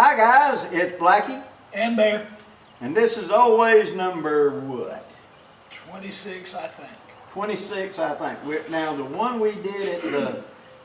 Hi guys, it's Blackie, And Bear. and this is always number what? 26, I think. 26, I think. Now the one we did at the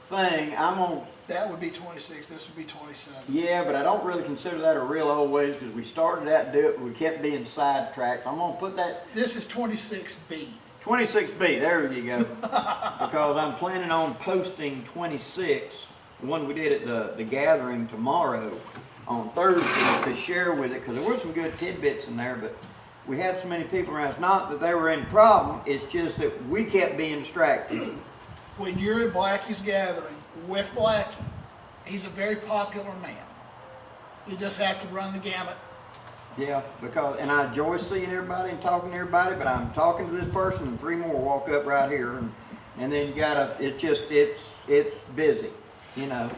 thing, I'm on. That would be 26, this would be 27. Yeah, but I don't really consider that a real always because we started out to do it, but we kept being sidetracked. I'm gonna put that This is 26B. 26B. There you go. Because I'm planning on posting 26, the one we did at the gathering tomorrow on Thursday to share with it, because there were some good tidbits in there, but we had so many people around. It's not that they were any problem, it's just that we kept being distracted. When you're at Blackie's gathering with Blackie, he's a very popular man. You just have to run the gamut. Yeah, because, and I enjoy seeing everybody and talking to everybody, but I'm talking to this person and three more walk up right here, and then you gotta, it's busy, you know.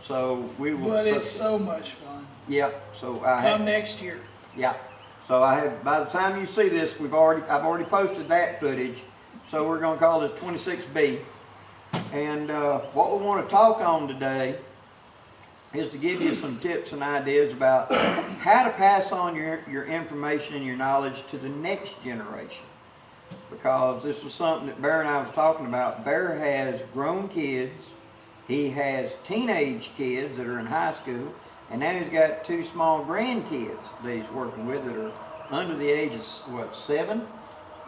So we will. But it's so much fun. Yeah, so Come next year. Yeah, so I have, by the time you see this, I've already posted that footage, so we're gonna call this 26B. And what we want to talk on today is to give you some tips and ideas about how to pass on your information and your knowledge to the next generation. Because this was something that Bear and I was talking about. Bear has grown kids, he has teenage kids that are in high school, and now he's got two small grandkids that he's working with that are under the age of, what, 7?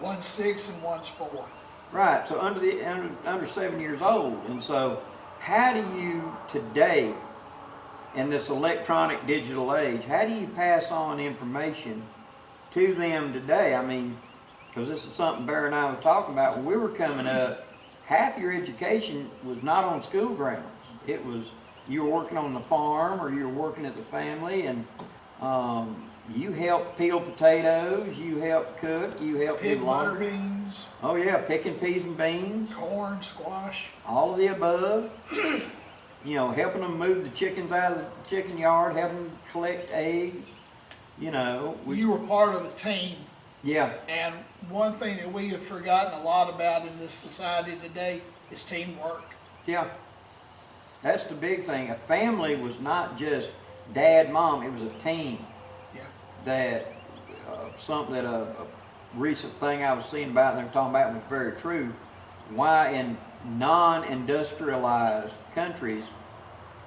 One's 6 and one's 4. Right, so under 7 years old. And so how do you today, in this electronic digital age, how do you pass on information to them today? I mean, because this is something Bear and I were talking about when we were coming up. Half your education was not on school grounds. It was, you were working on the farm or you were working at the family, and you helped peel potatoes, you helped cook, you helped do Pig butter laundry. beans, Oh yeah, picking peas and beans, corn, squash. all of the above. You know, helping them move the chickens out of the chicken yard, helping them collect eggs. You know, You were part of a team. yeah, And one thing that we have forgotten a lot about in this society today is teamwork. yeah. That's the big thing. A family was not just dad, mom. It was a team. Yeah. That something that a recent thing I was seeing about and they were talking about was very true. Why in non-industrialized countries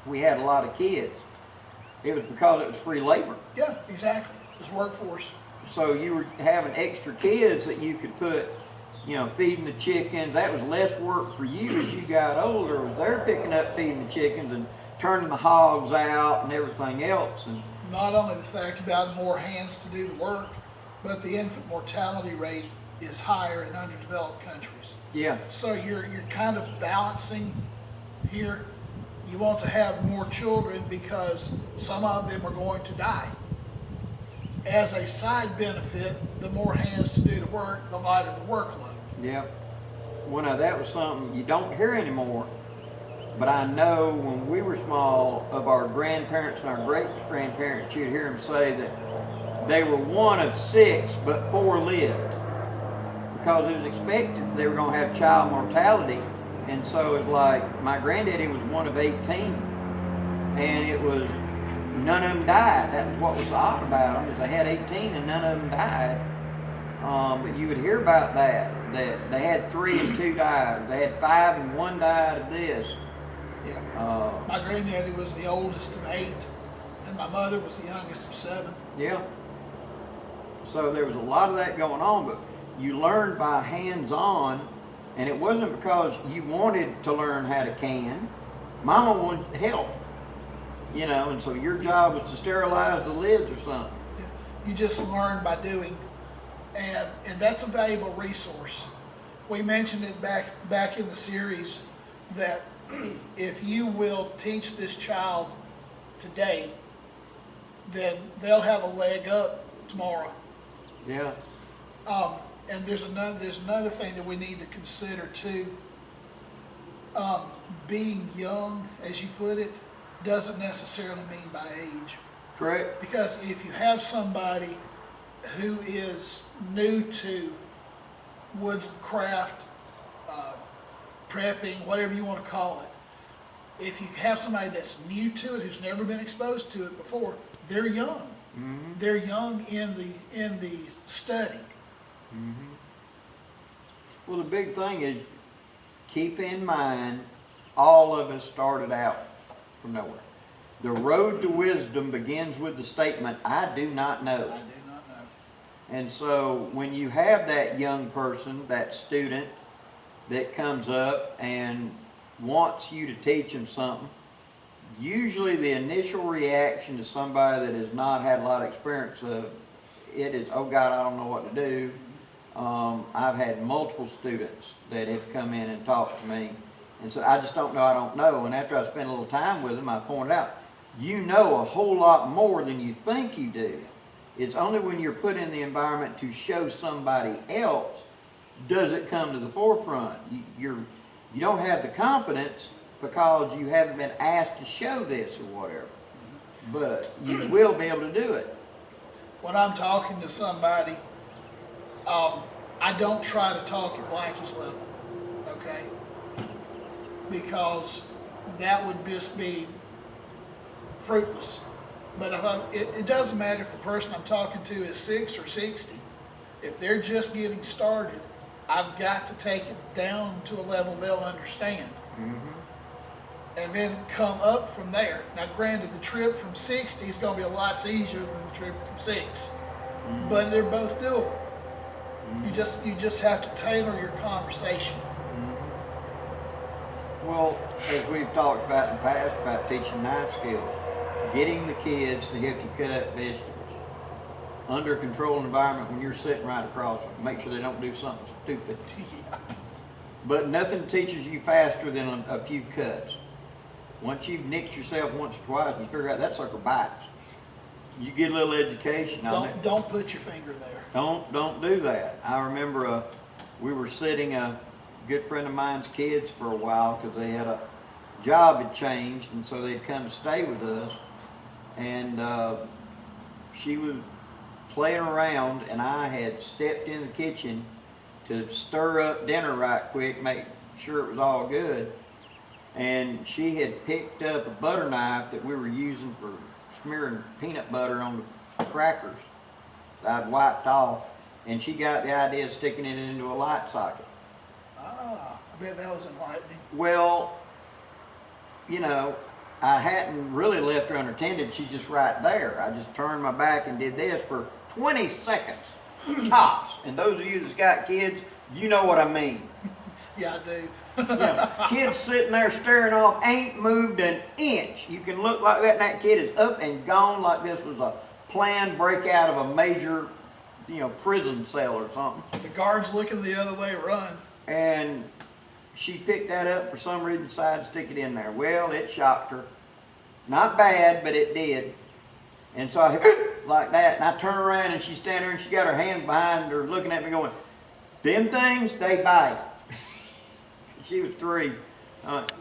we had a lot of kids? It was because it was free labor. Yeah, exactly. It's workforce. So you were having extra kids that you could put, you know, feeding the chickens. That was less work for you as you got older. Was they're picking up feeding the chickens and turning the hogs out and everything else. And Not only the fact about more hands to do the work, but the infant mortality rate is higher in underdeveloped countries. yeah, So you're kind of balancing here. You want to have more children because some of them are going to die. As a side benefit, the more hands to do the work, the lighter the workload. yeah. Well, now that was something you don't hear anymore. But I know when we were small, of our grandparents and our great-grandparents, you'd hear them say that they were one of 6, but 4 lived. Because it was expected they were going to have child mortality. And so it was like, my granddaddy was one of 18. And it was, none of them died. That was what was odd about them, is they had 18 and none of them died. But you would hear about that they had 3 and 2 died. They had 5 and 1 died of this. Yeah. My granddaddy was the oldest of 8, and my mother was the youngest of 7. Yeah. So there was a lot of that going on, but you learned by hands-on, and it wasn't because you wanted to learn how to can. Mama wanted to help, you know, and so your job was to sterilize the lids or something. Yeah. You just learn by doing, and that's a valuable resource. We mentioned it back in the series that if you will teach this child today, then they'll have a leg up tomorrow. Yeah. And there's another thing that we need to consider too. Being young, as you put it, doesn't necessarily mean by age. Correct. Because if you have somebody who is new to woodscraft, prepping, whatever you want to call it, If you have somebody that's new to it, who's never been exposed to it before, they're young. They're young in the study. Well, the big thing is, keep in mind, all of us started out from nowhere. The road to wisdom begins with the statement, I do not know. I do not know. And so when you have that young person, that student that comes up and wants you to teach them something, usually the initial reaction to somebody that has not had a lot of experience of it is, oh God, I don't know what to do. I've had multiple students that have come in and talked to me and said, I just don't know, I don't know. And after I spent a little time with them, I pointed out, you know a whole lot more than you think you do. It's only when you're put in the environment to show somebody else does it come to the forefront. You don't have the confidence because you haven't been asked to show this or whatever. But you will be able to do it. When I'm talking to somebody, I don't try to talk at Blackie's level, okay? Because that would just be fruitless. But if it doesn't matter if the person I'm talking to is 6 or 60. If they're just getting started, I've got to take it down to a level they'll understand. And then come up from there. Now granted, the trip from 60 is going to be a lot easier than the trip from 6. But they're both doable. You just have to tailor your conversation. Well, as we've talked about in the past about teaching knife skills, getting the kids to help you cut up vegetables under a controlled environment when you're sitting right across them. Make sure they don't do something stupid. But nothing teaches you faster than a few cuts. Once you've nicked yourself once or twice, you figure out that sucker bites. You get a little education on it. Don't put your finger there. Don't do that. I remember we were sitting a good friend of mine's kids for a while because they had a job had changed, and so they'd come to stay with us. And she was playing around, and I had stepped in the kitchen to stir up dinner right quick, make sure it was all good. And she had picked up a butter knife that we were using for smearing peanut butter on the crackers that I'd wiped off, and she got the idea of sticking it into a light socket. I bet that was enlightening. Well, you know, I hadn't really left her unattended. She's just right there. I just turned my back and did this for 20 seconds, tops. And those of you that's got kids, you know what I mean. Yeah, I do. Kids sitting there staring off, ain't moved an inch. You can look like that, and that kid is up and gone like this was a planned breakout of a major, prison cell or something. The guard's looking the other way, run. And she picked that up for some reason, decided to stick it in there. Well, it shocked her. Not bad, but it did. And so I like that, and I turn around and she's standing there and she got her hand behind her looking at me going, them things, they bite. She was 3.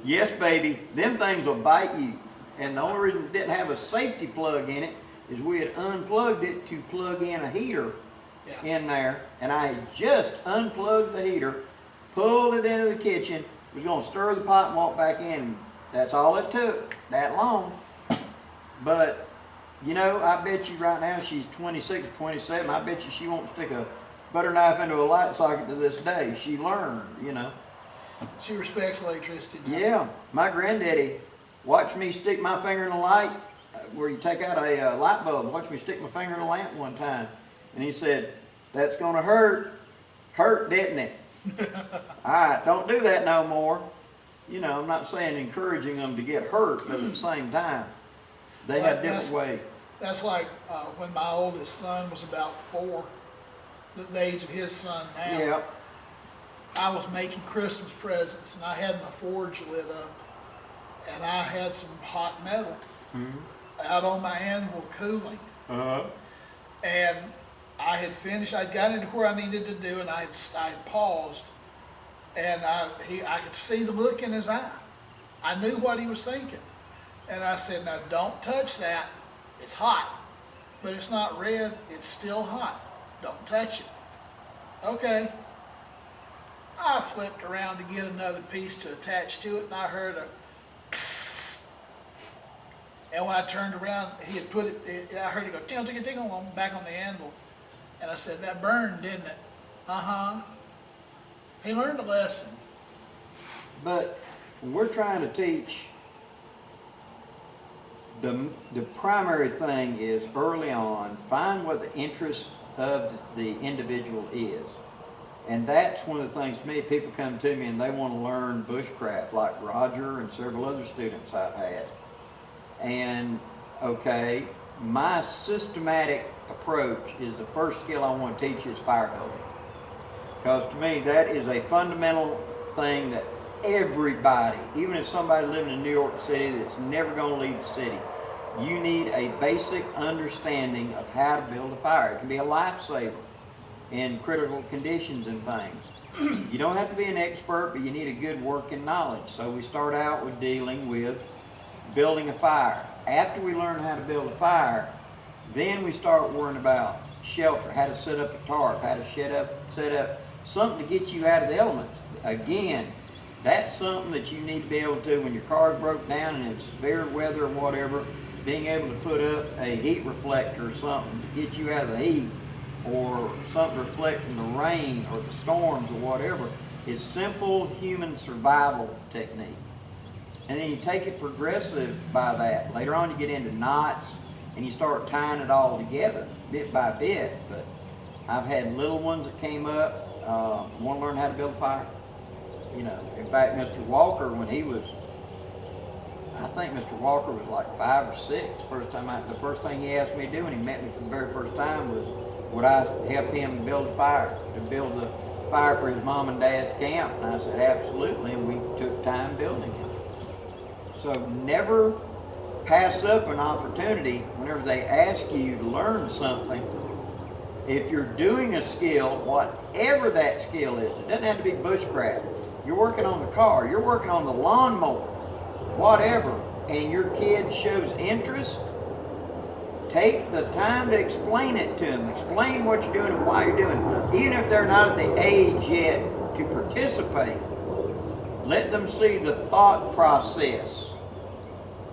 Yes, baby, them things will bite you. And the only reason it didn't have a safety plug in it is we had unplugged it to plug in a heater in there. And I had just unplugged the heater, pulled it into the kitchen, was going to stir the pot and walk back in. That's all it took, that long. But, I bet you right now she's 26 or 27. I bet you she won't stick a butter knife into a light socket to this day. She learned, She respects electricity now. Yeah, my granddaddy watched me stick my finger in a light, where you take out a light bulb. Watched me stick my finger in a lamp one time. And he said, that's going to hurt. Hurt, didn't it? All right, don't do that no more. I'm not saying encouraging them to get hurt, but at the same time, they have different ways. That's like when my oldest son was about 4, the age of his son now. Yeah. I was making Christmas presents, and I had my forge lit up, and I had some hot metal out on my anvil cooling. And I had finished. I'd gotten into where I needed to do, and I had paused, and I could see the look in his eye. I knew what he was thinking, and I said, "Now don't touch that. It's hot, but it's not red. It's still hot. Don't touch it." Okay. I flipped around to get another piece to attach to it, and I heard a And when I turned around, he had put I heard it go tingle, tingle, tingle back on the anvil. And I said, that burned, didn't it? Uh-huh. He learned a lesson. But we're trying to teach, the primary thing is early on, find what the interest of the individual is. And that's one of the things, me, people come to me and they want to learn bushcraft, like Roger and several other students I've had. And, okay, my systematic approach is the first skill I want to teach is fire building. Because to me, that is a fundamental thing that everybody, even if somebody living in New York City that's never going to leave the city, you need a basic understanding of how to build a fire. It can be a lifesaver in critical conditions and things. You don't have to be an expert, but you need a good working knowledge. So we start out with dealing with building a fire. After we learn how to build a fire, then we start worrying about shelter, how to set up a tarp, how to set up something to get you out of the elements. Again, that's something that you need to be able to do when your car's broke down and it's severe weather or whatever, being able to put up a heat reflector or something to get you out of the heat, or something reflecting the rain or the storms or whatever, is simple human survival technique. And then you take it progressive by that. Later on you get into knots and you start tying it all together bit by bit. But I've had little ones that came up, want to learn how to build a fire. You know, in fact, Mr. Walker, when he was, I think Mr. Walker was like 5 or 6. The first thing he asked me to do when he met me for the very first time was, would I help him build a fire, to build the fire for his mom and dad's camp? And I said, absolutely, and we took time building it. So never pass up an opportunity whenever they ask you to learn something. If you're doing a skill, whatever that skill is, it doesn't have to be bushcraft. You're working on the car, you're working on the lawnmower, whatever, and your kid shows interest, take the time to explain it to them. Explain what you're doing and why you're doing it. Even if they're not at the age yet to participate, let them see the thought process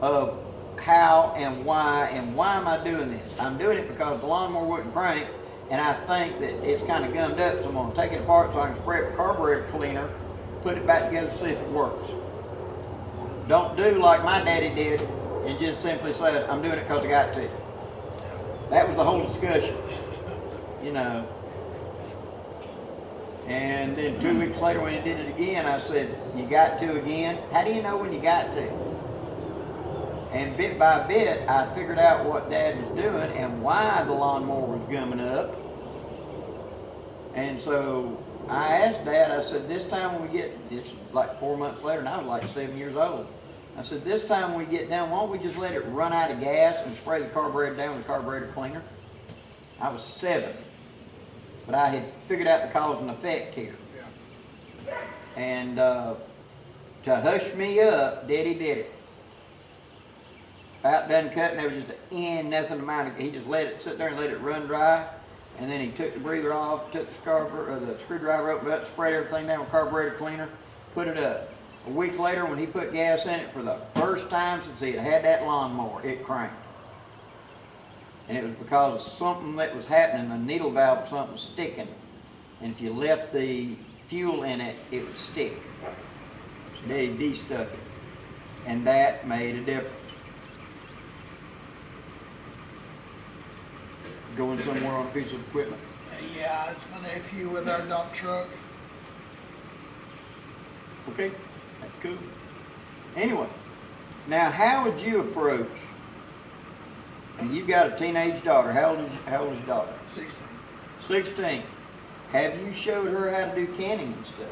of how and why am I doing this? I'm doing it because the lawnmower wouldn't crank and I think that it's kind of gummed up, so I'm going to take it apart so I can spray it with carburetor cleaner, put it back together, see if it works. Don't do like my daddy did and just simply say, I'm doing it because I got to. That was the whole discussion, you know. And then 2 weeks later when he did it again, I said, you got to again? How do you know when you got to? And bit by bit, I figured out what Dad was doing and why the lawnmower was gumming up. And so I asked Dad, I said, this time when we get, this like 4 months later, and I was like 7 years old. I said, this time when we get down, why don't we just let it run out of gas and spray the carburetor down with the carburetor cleaner? I was 7. But I had figured out the cause and effect here. Yeah. And to hush me up, Daddy did it. About done cutting, there was just nothing amount of, he just let it sit there and let it run dry. And then he took the breather off, took the screwdriver opened up, sprayed everything down with carburetor cleaner, put it up. A week later, when he put gas in it for the first time since he had that lawnmower, it cranked. And it was because of something that was happening, the needle valve or something was sticking. And if you left the fuel in it, it would stick. So Daddy de-stuck it. And that made a difference. Going somewhere on a piece of equipment. Yeah, it's my nephew with our dump truck. Okay, that's cool. Anyway, now how would you approach, and you've got a teenage daughter, how old is your daughter? 16. 16. Have you showed her how to do canning and stuff?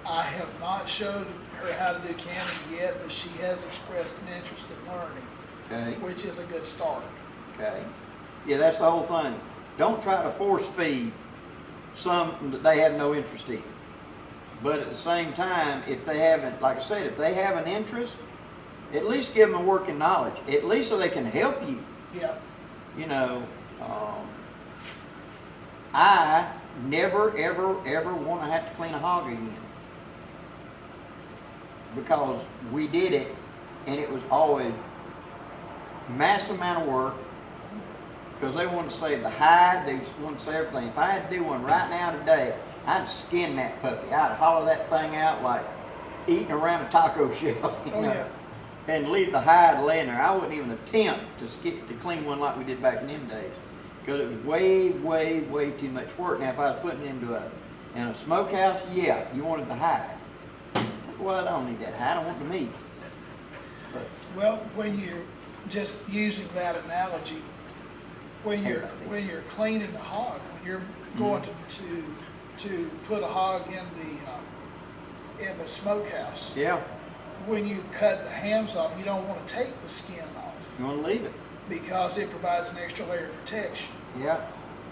I have not showed her how to do canning yet, but she has expressed an interest in learning, Okay. which is a good start. Okay. Yeah, that's the whole thing. Don't try to force feed something that they have no interest in. But at the same time, if they haven't, like I said, if they have an interest, at least give them a working knowledge. At least so they can help you. Yeah. You know, I never, ever, ever want to have to clean a hog again. Because we did it, and it was always mass amount of work, because they want to save the hide, they just want to save everything. If I had to do one right now today, I'd skin that puppy. I'd hollow that thing out like eating around a taco shell, you Oh, know, yeah. and leave the hide laying there. I wouldn't even attempt to clean one like we did back in them days, because it was way, way, way too much work. Now, if I was putting it in a smokehouse, yeah, you wanted the hide. Well, I don't need that hide. I want the meat. But, Well, when you're just using that analogy, when you're cleaning the hog, when you're going to put a hog in the smokehouse, yeah, when you cut the hams off, you don't want to take the skin off you want to leave it. because it provides an extra layer of protection. Yeah,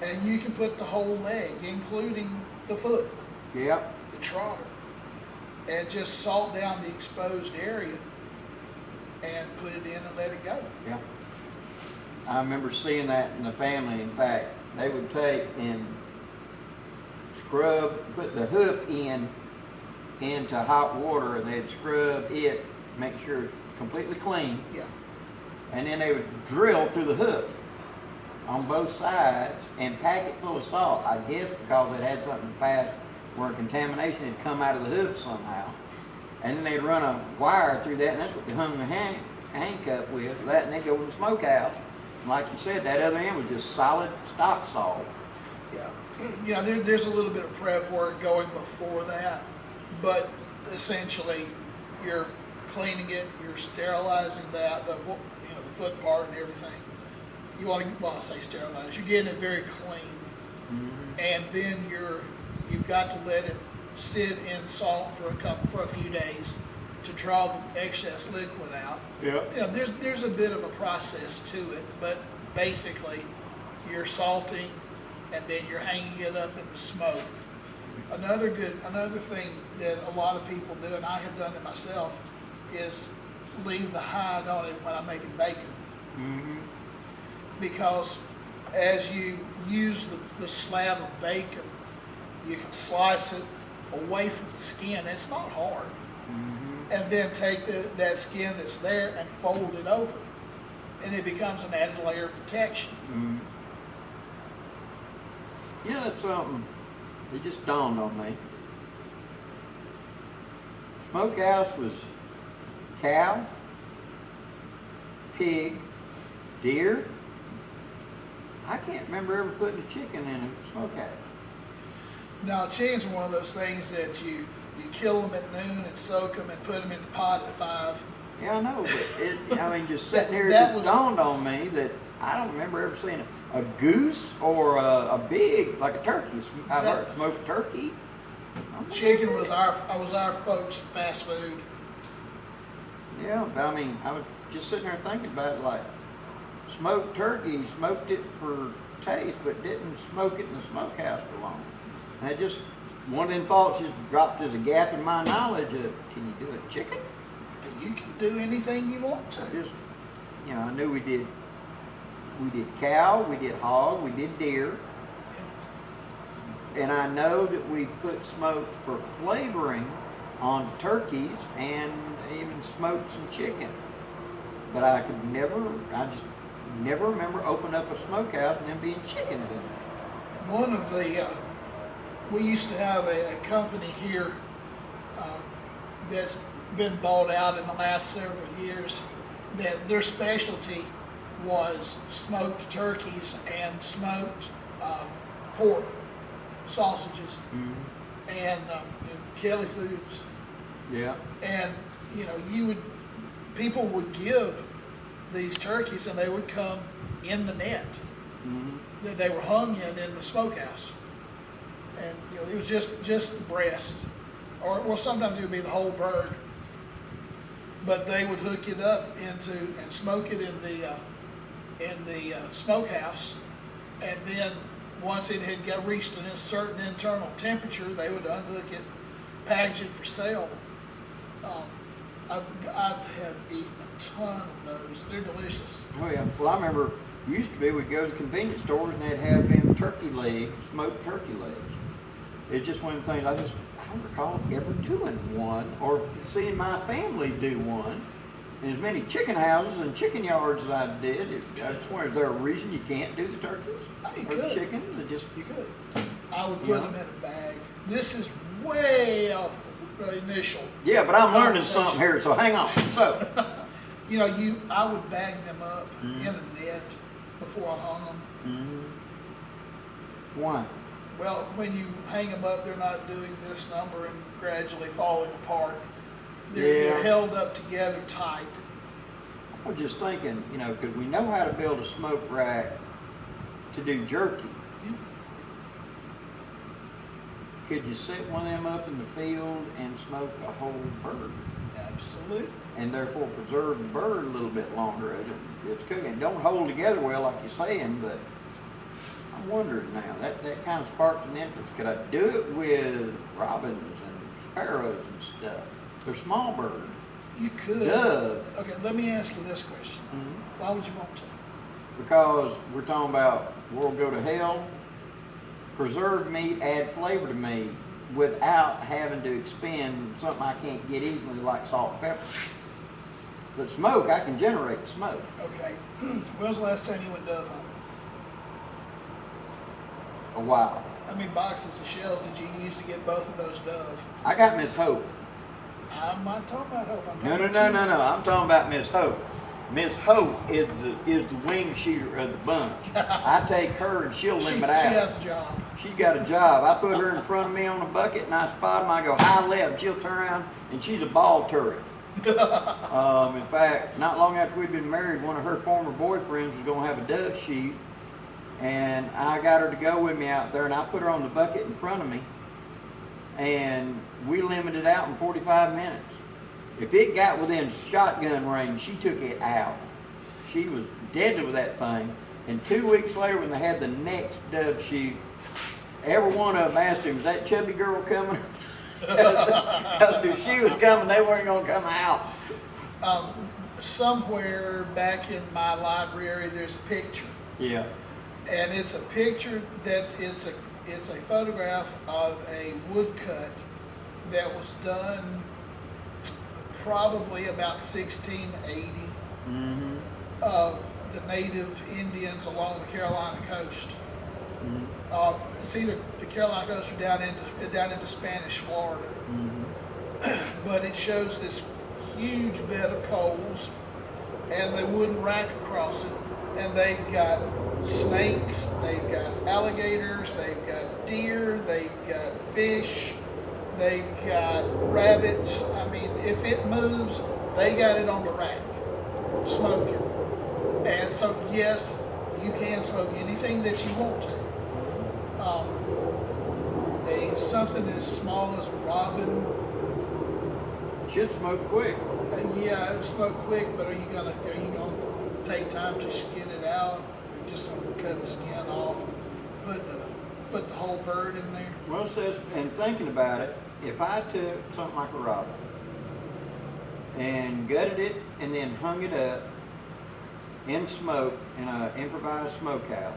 And you can put the whole leg, including the foot, yeah. the trotter, and just salt down the exposed area and put it in and let it go. Yeah. I remember seeing that in the family. In fact, they would take and put the hoof into hot water, and they'd scrub it, make sure it's completely clean, Yeah. and then they would drill through the hoof on both sides and pack it full of salt. I guess because it had something past where contamination had come out of the hoof somehow. And then they'd run a wire through that, and that's what they hung the handcuff with, that, and they'd go in the smokehouse. And like you said, that other end was just solid stock salt. Yeah. You know, there's a little bit of prep work going before that, but essentially you're cleaning it, you're sterilizing that, the foot part and everything. You want to, well, I say sterilize, you're getting it very clean. And then you've got to let it sit in salt for a few days to draw the excess liquid out. Yeah. You know, there's a bit of a process to it, but basically you're salting and then you're hanging it up in the smoke. Another thing that a lot of people do, and I have done it myself, is leave the hide on it when I'm making bacon. Because as you use the slab of bacon, you can slice it away from the skin. It's not hard. And then take that skin that's there and fold it over. And it becomes an added layer of protection. You know, that's something that just dawned on me. Smokehouse was cow, pig, deer. I can't remember ever putting a chicken in a smokehouse. Now, chickens are one of those things that you kill them at noon and soak them and put them in the pot at 5. Yeah, I know, but I mean, just sitting here, it That just was- dawned on me that I don't remember ever seeing a goose or a big, like a turkey. I've heard smoked turkey. Chicken was our folks' fast food. Yeah, but I mean, I was just sitting there thinking about it, like smoked turkey, smoked it for taste, but didn't smoke it in the smokehouse for long. And it just, one of them thoughts just dropped as a gap in my knowledge of, can you do a chicken? You can do anything you want to. I just, you know, I knew we did cow, we did hog, we did deer. And I know that we put smoke for flavoring on turkeys and even smoked some chicken. But I just never remember opening up a smokehouse and there being chickens in it. One of the, we used to have a company here that's been bought out in the last several years, that their specialty was smoked turkeys and smoked pork sausages and Kelly Foods. Yeah. And, you know, people would give these turkeys and they would come in the net that they were hung in the smokehouse. And, you know, it was just the breast, or, well, sometimes it would be the whole bird. But they would hook it up and smoke it in the smokehouse. And then once it had reached a certain internal temperature, they would unhook it, package it for sale. I've had eaten a ton of those. They're delicious. Oh yeah. Well, I remember used to be we'd go to convenience stores and they'd have them turkey legs, smoked turkey legs. It's just one of the things I don't recall ever doing one or seeing my family do one. as many chicken houses and chicken yards as I did. I just wonder, is there a reason you can't do the turkeys You or the could. chickens? It just, You could. I would put Yeah. them in a bag. This is way off the initial. yeah, but I'm learning conversation. something here, so hang on. So, You know, I would bag them up in a net before I hung them. why? Well, when you hang them up, they're not doing this number and gradually falling apart. They're Yeah. held up together tight. I was just thinking, you know, because we know how to build a smoke rack to do jerky. Could you set one of them up in the field and smoke a whole bird? Absolutely. And therefore preserve the bird a little bit longer as it's cooking. It don't hold together well like you're saying, but I'm wondering now, that kind of sparked an interest. Could I do it with robins and sparrows and stuff? They're small birds. You could. Dove. Okay, let me ask you this question. Why would you want to? Because we're talking about world go to hell, preserved meat add flavor to me without having to expend something I can't get easily like salt and pepper. But smoke, I can generate smoke. Okay. When was the last time you went dove hunting? A while. How many boxes of shells did you use to get both of those dove? I got Miss Hope. I'm not talking about Hope. I'm No, talking no, no, about no, no. I'm talking about Miss Hope. Miss Hope is the wing shooter of the bunch. I take her and she'll She limit out. has a job. She's got a job. I put her in front of me on a bucket and I spot him. I go high left. She'll turn around and she's a ball turret. In fact, not long after we'd been married, one of her former boyfriends was going to have a dove shoot, and I got her to go with me out there, and I put her on the bucket in front of me, and we limited out in 45 minutes. If it got within shotgun range, she took it out. She was deadly with that thing. And 2 weeks later, when they had the next dove shoot, every one of them asked him, "Is that chubby girl coming?" Because if she was coming, they weren't going to come out. Somewhere back in my library, there's a picture, Yeah. and it's a picture it's a photograph of a woodcut that was done probably about 1680 Mm-hmm. of the native Indians along the Carolina coast. It's either the Carolina coast or down into Spanish Florida. But it shows this huge bed of coals and the wooden rack across it, and they've got snakes, they've got alligators, they've got deer, they've got fish, they've got rabbits. I mean, if it moves, they got it on the rack, smoking. And so, yes, you can smoke anything that you want to. Something as small as a robin, Should smoke quick. yeah, it would smoke quick, but are you gonna take time to skin it out? Or just gonna cut the skin off, put the whole bird in there? Well, it says, and thinking about it, if I took something like a robin and gutted it and then hung it up in smoke in an improvised smokehouse,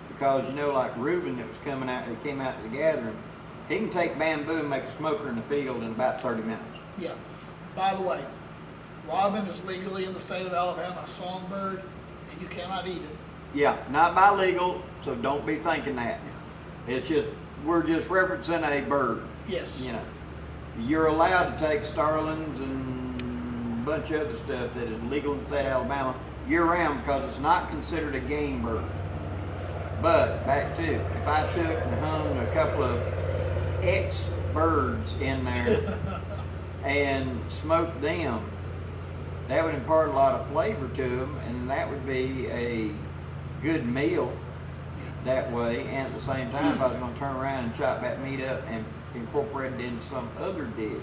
because you know, like Reuben that was coming out, that came out to the gathering, he can take bamboo and make a smoker in the field in about 30 minutes. Yeah. By the way, robin is legally in the state of Alabama a songbird, and you cannot eat it. Yeah, not by legal, so don't be thinking that. It's just, we're just referencing a bird. Yes. You know, you're allowed to take starlings and a bunch of other stuff that is legal in the state of Alabama year round because it's not considered a game bird. But back to, if I took and hung a couple of X birds in there and smoked them, that would impart a lot of flavor to them, and that would be a good meal that way. And at the same time, if I was going to turn around and chop that meat up and incorporate it into some other dish.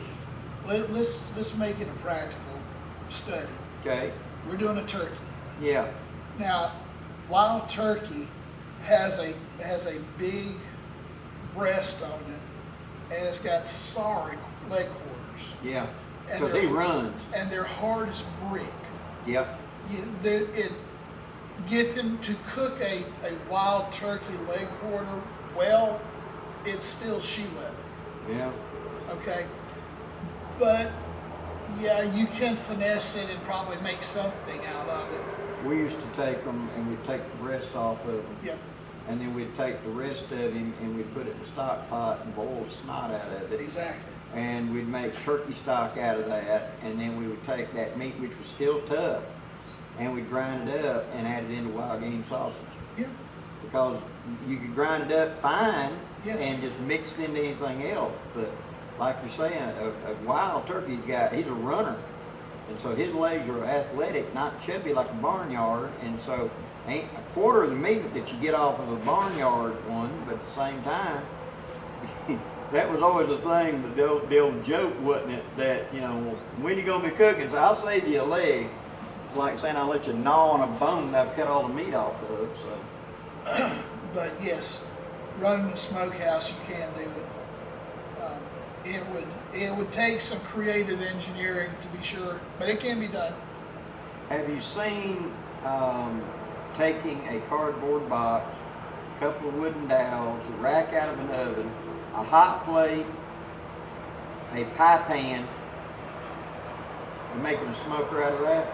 Let's make it a practical study. Okay? We're doing a turkey. Yeah. Now, wild turkey has a big breast on it, and it's got sorry leg quarters, Yeah. And Because they're- he runs. and they're hard as brick. Yep. Get them to cook a wild turkey leg quarter well, it's still shoe leather. Yeah. Okay, but Yeah, you can finesse it and probably make something out of it. We used to take them and we'd take the breasts off of them. Yeah, And then we'd take the rest of him and we'd put it in a stock pot and boil the snot out of it. exactly. And we'd make turkey stock out of that. And then we would take that meat, which was still tough, and we'd grind it up and add it into wild game sausage. Yeah, Because you could grind it up fine Yes. and just mix it into anything else. But like you're saying, a wild turkey guy, he's a runner. And so his legs are athletic, not chubby like a barnyard. And so ain't a quarter of the meat that you get off of a barnyard one, but at the same time, that was always the thing, the old joke, wasn't it? That, you know, when you gonna be cooking? So I'll save you a leg. It's like saying I'll let you gnaw on a bone that I've cut all the meat off of. So but yes, running a smokehouse, you can do it. It would take some creative engineering to be sure, but it can be done. have you seen taking a cardboard box, a couple of wooden dowels, a rack out of an oven, a hot plate, a pie pan, and making a smoker out of that?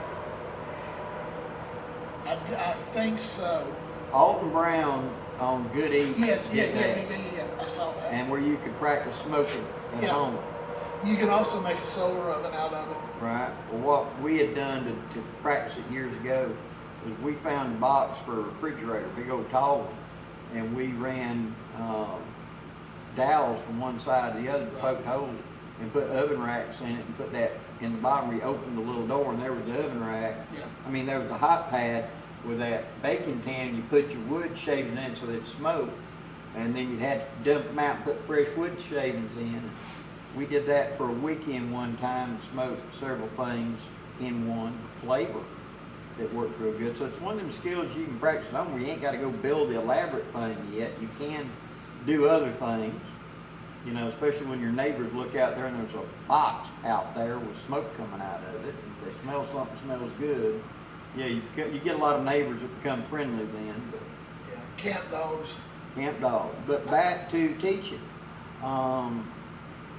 I think so. Alton Brown on Good Eats Yes, yeah, did yeah, that, yeah, yeah, yeah, I saw that. and where you could practice smoking at Yeah. home. You can also make a solar oven out of it. Right. Well, what we had done to practice it years ago was we found a box for a refrigerator, big old tall one, and we ran dowels from one side to the other, poked holes, and put oven racks in it, and put that in the bottom where you open the little door, and there was the oven rack. Yeah. I mean, there was a hot pad with that baking tin, and you put your wood shavings in so they'd smoke, and then you'd have to dump them out and put fresh wood shavings in. We did that for a weekend one time and smoked several things in one for flavor that worked real good. So it's one of them skills you can practice on where you ain't got to go build the elaborate thing yet. You can do other things, you know, especially when your neighbors look out there and there's a box out there with smoke coming out of it. If they smell something smells good, yeah, you get a lot of neighbors that become friendly then. But Yeah, camp dogs. camp dog. But back to teaching.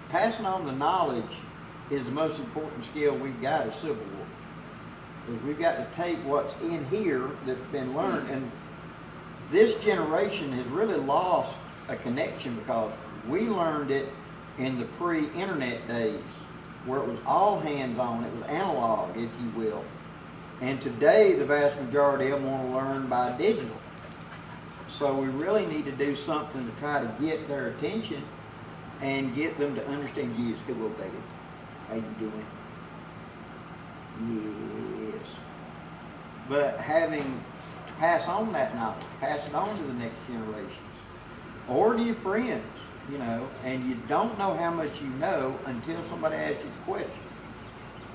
Passing on the knowledge is the most important skill we've got as Civil War. Is we've got to take what's in here that's been learned, and this generation has really lost a connection because we learned it in the pre-internet days where it was all hands-on, it was analog, if you will. And today, the vast majority of them want to learn by digital. So we really need to do something to try to get their attention and get them to understand. Yes, hello, baby. How you doing? Yes. But having to pass on that knowledge, pass it on to the next generations, or to your friends, you know, and you don't know how much you know until somebody asks you the question.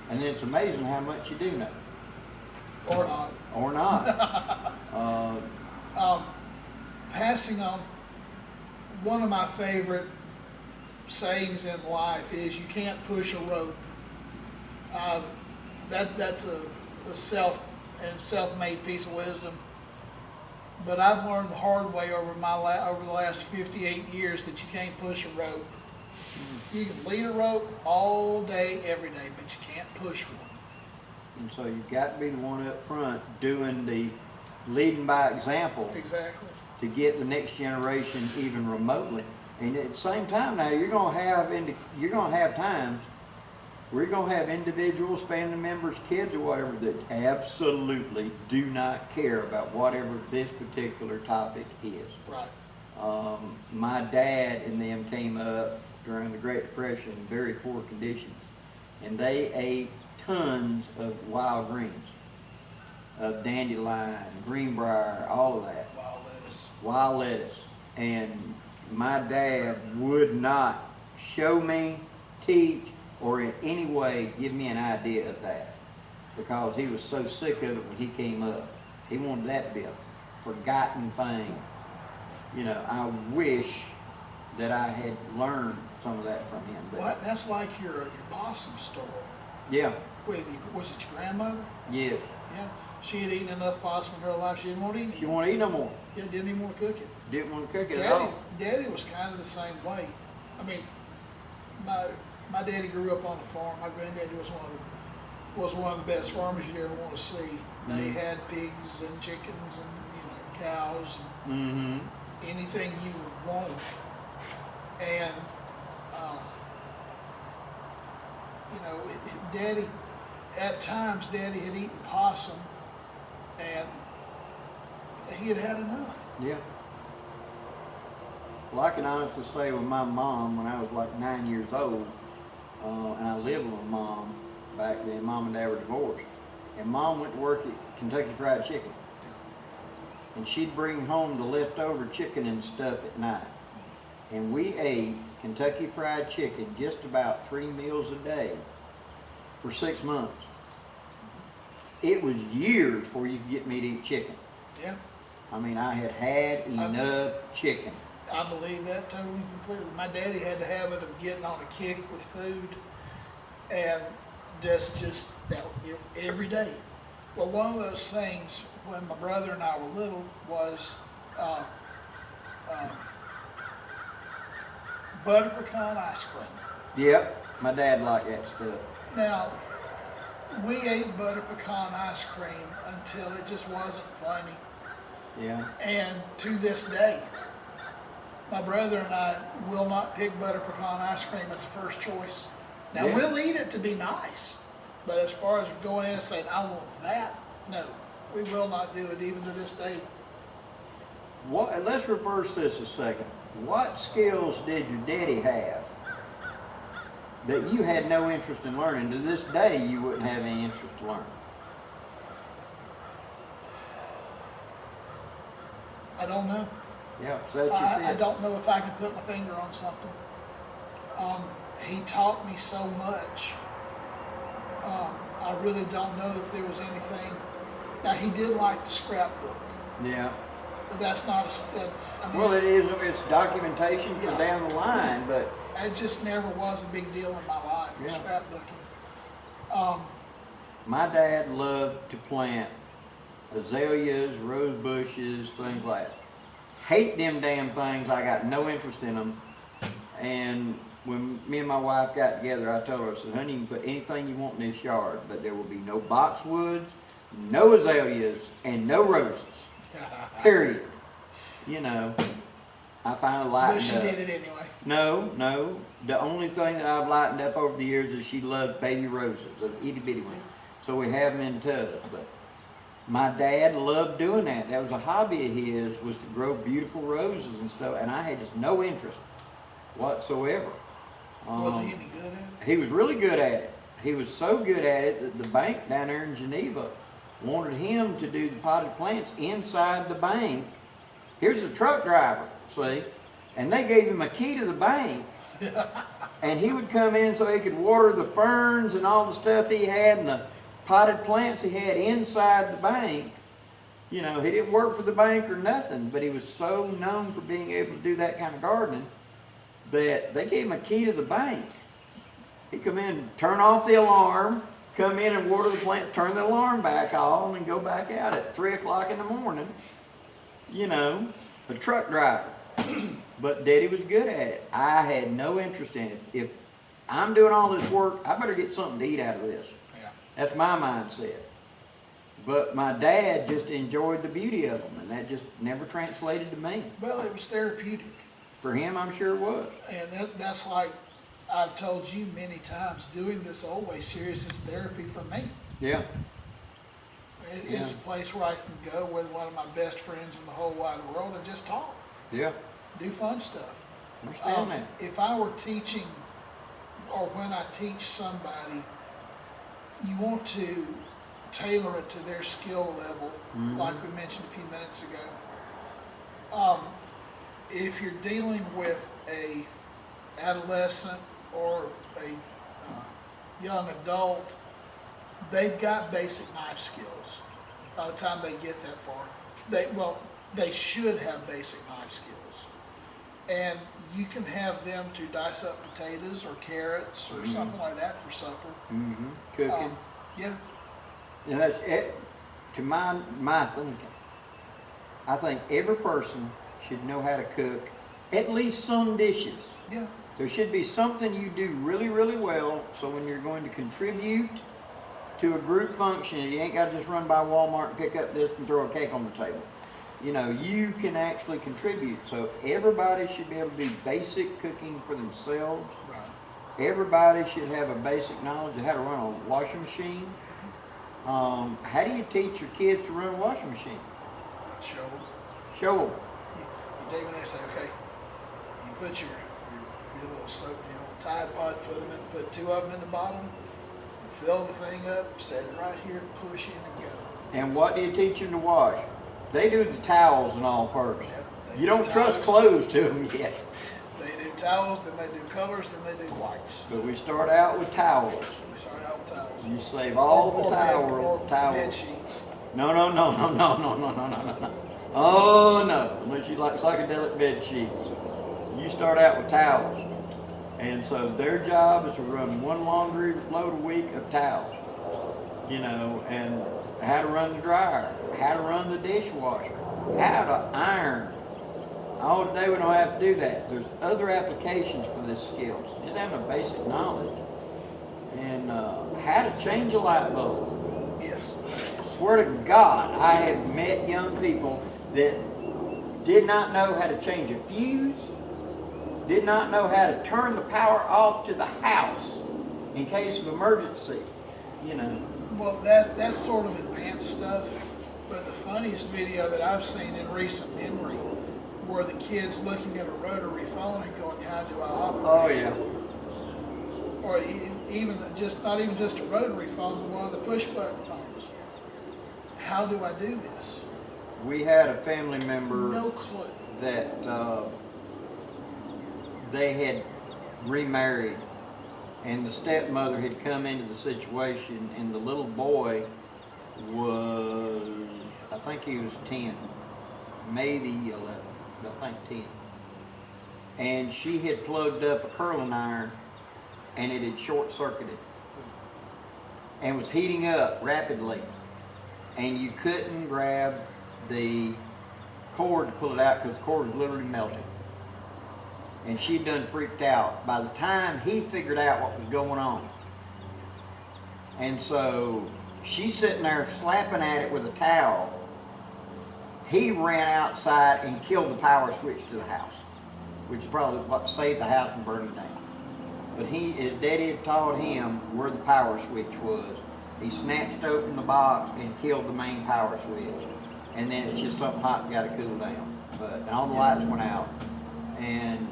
And then it's amazing how much you do know. Or not. Or not. Passing on, one of my favorite sayings in life is you can't push a rope. That's a self-made piece of wisdom. But I've learned the hard way over the last 58 years that you can't push a rope. You can lead a rope all day, every day, but you can't push one. And so you've got to be the one up front doing the leading by example Exactly. to get the next generation even remotely. And at the same time now, you're going to have times where you're going to have individuals, family members, kids or whatever that absolutely do not care about whatever this particular topic is. Right. My dad and them came up during the Great Depression in very poor conditions, and they ate tons of wild greens, of dandelion, greenbrier, all of that. Wild lettuce. Wild lettuce. And my dad would not show me, teach, or in any way give me an idea of that because he was so sick of it when he came up. He wanted that to be a forgotten thing. You know, I wish that I had learned some of that from him. But Well, that's like your possum story. yeah, Was it your grandmother? yes. Yeah. She had eaten enough possum in her life, she didn't want to eat She it. won't eat no more. Yeah, didn't even want to cook it. Didn't want to cook it at Daddy, all. Daddy was kind of the same way. I mean, My daddy grew up on the farm. My granddaddy was one of the best farmers you'd ever want to see. They had pigs and chickens and cows and anything you would want. And Daddy, at times, Daddy had eaten possum, and he had had enough. Yeah. Well, I can honestly say with my mom, when I was like 9 years old, and I lived with my mom back then, Mom and Dad were divorced, and Mom went to work at Kentucky Fried Chicken. And she'd bring home the leftover chicken and stuff at night. And we ate Kentucky Fried Chicken just about 3 meals a day for 6 months. It was years before you could get me to eat chicken. Yeah. I mean, I had enough chicken. I believe that totally and completely. My daddy had the habit of getting on a kick with food, and just that every day. Well, one of those things when my brother and I were little was butter pecan ice cream. Yep, my dad liked that stuff. Now, we ate butter pecan ice cream until it just wasn't funny. Yeah. And to this day, my brother and I will not pick butter pecan ice cream as a first choice. Now, Yeah. we'll eat it to be nice, but as far as going in and saying, I want that, no, we will not do it even to this day. What? Let's reverse this a second. What skills did your daddy have that you had no interest in learning? To this day, you wouldn't have any interest to learn. I don't know. Yeah, so that's just I it. don't know if I could put my finger on something. He taught me so much. I really don't know if there was anything. Now, he did like the scrapbook, Yeah. but that's not a, I mean, Well, it is. It's documentation for Yeah. down the line, but it just never was a big deal in my life, Yeah. scrapbooking. my dad loved to plant azaleas, rose bushes, things like that. Hate them damn things. I got no interest in them. And when me and my wife got together, I told her, I said, honey, you can put anything you want in this yard, but there will be no boxwoods, no azaleas, and no roses. Period. You know, I finally But lightened she up. did it anyway. No. The only thing that I've lightened up over the years is she loved baby roses, those itty bitty ones. So we have them in tubs. But my dad loved doing that. That was a hobby of his, was to grow beautiful roses and stuff. And I had just no interest whatsoever. Was he any good at it? He was really good at it. He was so good at it that the bank down there in Geneva wanted him to do the potted plants inside the bank. Here's the truck driver, see? And they gave him a key to the bank. And he would come in so he could water the ferns and all the stuff he had and the potted plants he had inside the bank. You know, he didn't work for the bank or nothing, but he was so known for being able to do that kind of gardening that they gave him a key to the bank. He'd come in, turn off the alarm, come in and water the plant, turn the alarm back on, and go back out at 3 o'clock in the morning. You know, a truck driver. But Daddy was good at it. I had no interest in it. If I'm doing all this work, I better get something to eat out of this. Yeah. That's my mindset. But my dad just enjoyed the beauty of them, and that just never translated to me. Well, it was therapeutic. For him, I'm sure it was. And that's like I've told you many times, doing this Always series is therapy for me. Yeah. It's a place where I can go with one of my best friends in the whole wide world and just talk, Yeah. do fun stuff. Understand that. If I were teaching, or when I teach somebody, you want to tailor it to their skill level, like we mentioned a few minutes ago. If you're dealing with a adolescent or a young adult, they've got basic knife skills. By the time they get that far, they should have basic knife skills. And you can have them to dice up potatoes or carrots or something like that for supper. Cooking. Yeah. And that's it. To my thinking, I think every person should know how to cook at least some dishes. Yeah. There should be something you do really, really well, so when you're going to contribute to a group function, you ain't got to just run by Walmart and pick up this and throw a cake on the table. You know, you can actually contribute. So everybody should be able to do basic cooking for themselves. Right. Everybody should have a basic knowledge of how to run a washing machine. How do you teach your kids to run a washing machine? Show them. Show them. You take them there and say, okay, you put your little soap, Tide Pod, put 2 of them in the bottom, fill the thing up, set it right here, push in and go. And what do you teach them to wash? They do the towels and all first. Yep, You don't trust clothes to them yet. They do towels, then they do colors, then they do whites. But we start out with towels. We start out with towels. You save all the Or towels. bed sheets. No. Oh no, unless you like psychedelic bed sheets. You start out with towels. And so their job is to run 1 laundry load a week of towels. You know, and how to run the dryer, how to run the dishwasher, how to iron. All today we don't have to do that. There's other applications for this skills. Just having a basic knowledge. And how to change a light bulb. Yes. Swear to God, I have met young people that did not know how to change a fuse, did not know how to turn the power off to the house in case of emergency, you know. Well, that's sort of advanced stuff, but the funniest video that I've seen in recent memory were the kids looking at a rotary phone and going, how do I operate? Oh yeah. Or even just, not even just a rotary phone, but one of the push button phones. How do I do this? We had a family member No clue. that they had remarried, and the stepmother had come into the situation, and the little boy was, I think he was 10, maybe 11, but I think 10. And she had plugged up a curling iron, and it had short-circuited and was heating up rapidly, and you couldn't grab the cord to pull it out because the cord was literally melting. And she'd done freaked out by the time he figured out what was going on. And so she's sitting there slapping at it with a towel. He ran outside and killed the power switch to the house, which is probably what saved the house from burning down. But his daddy had taught him where the power switch was. He snatched open the box and killed the main power switch. And then it's just something hot and got to cool down. And all the lights went out. And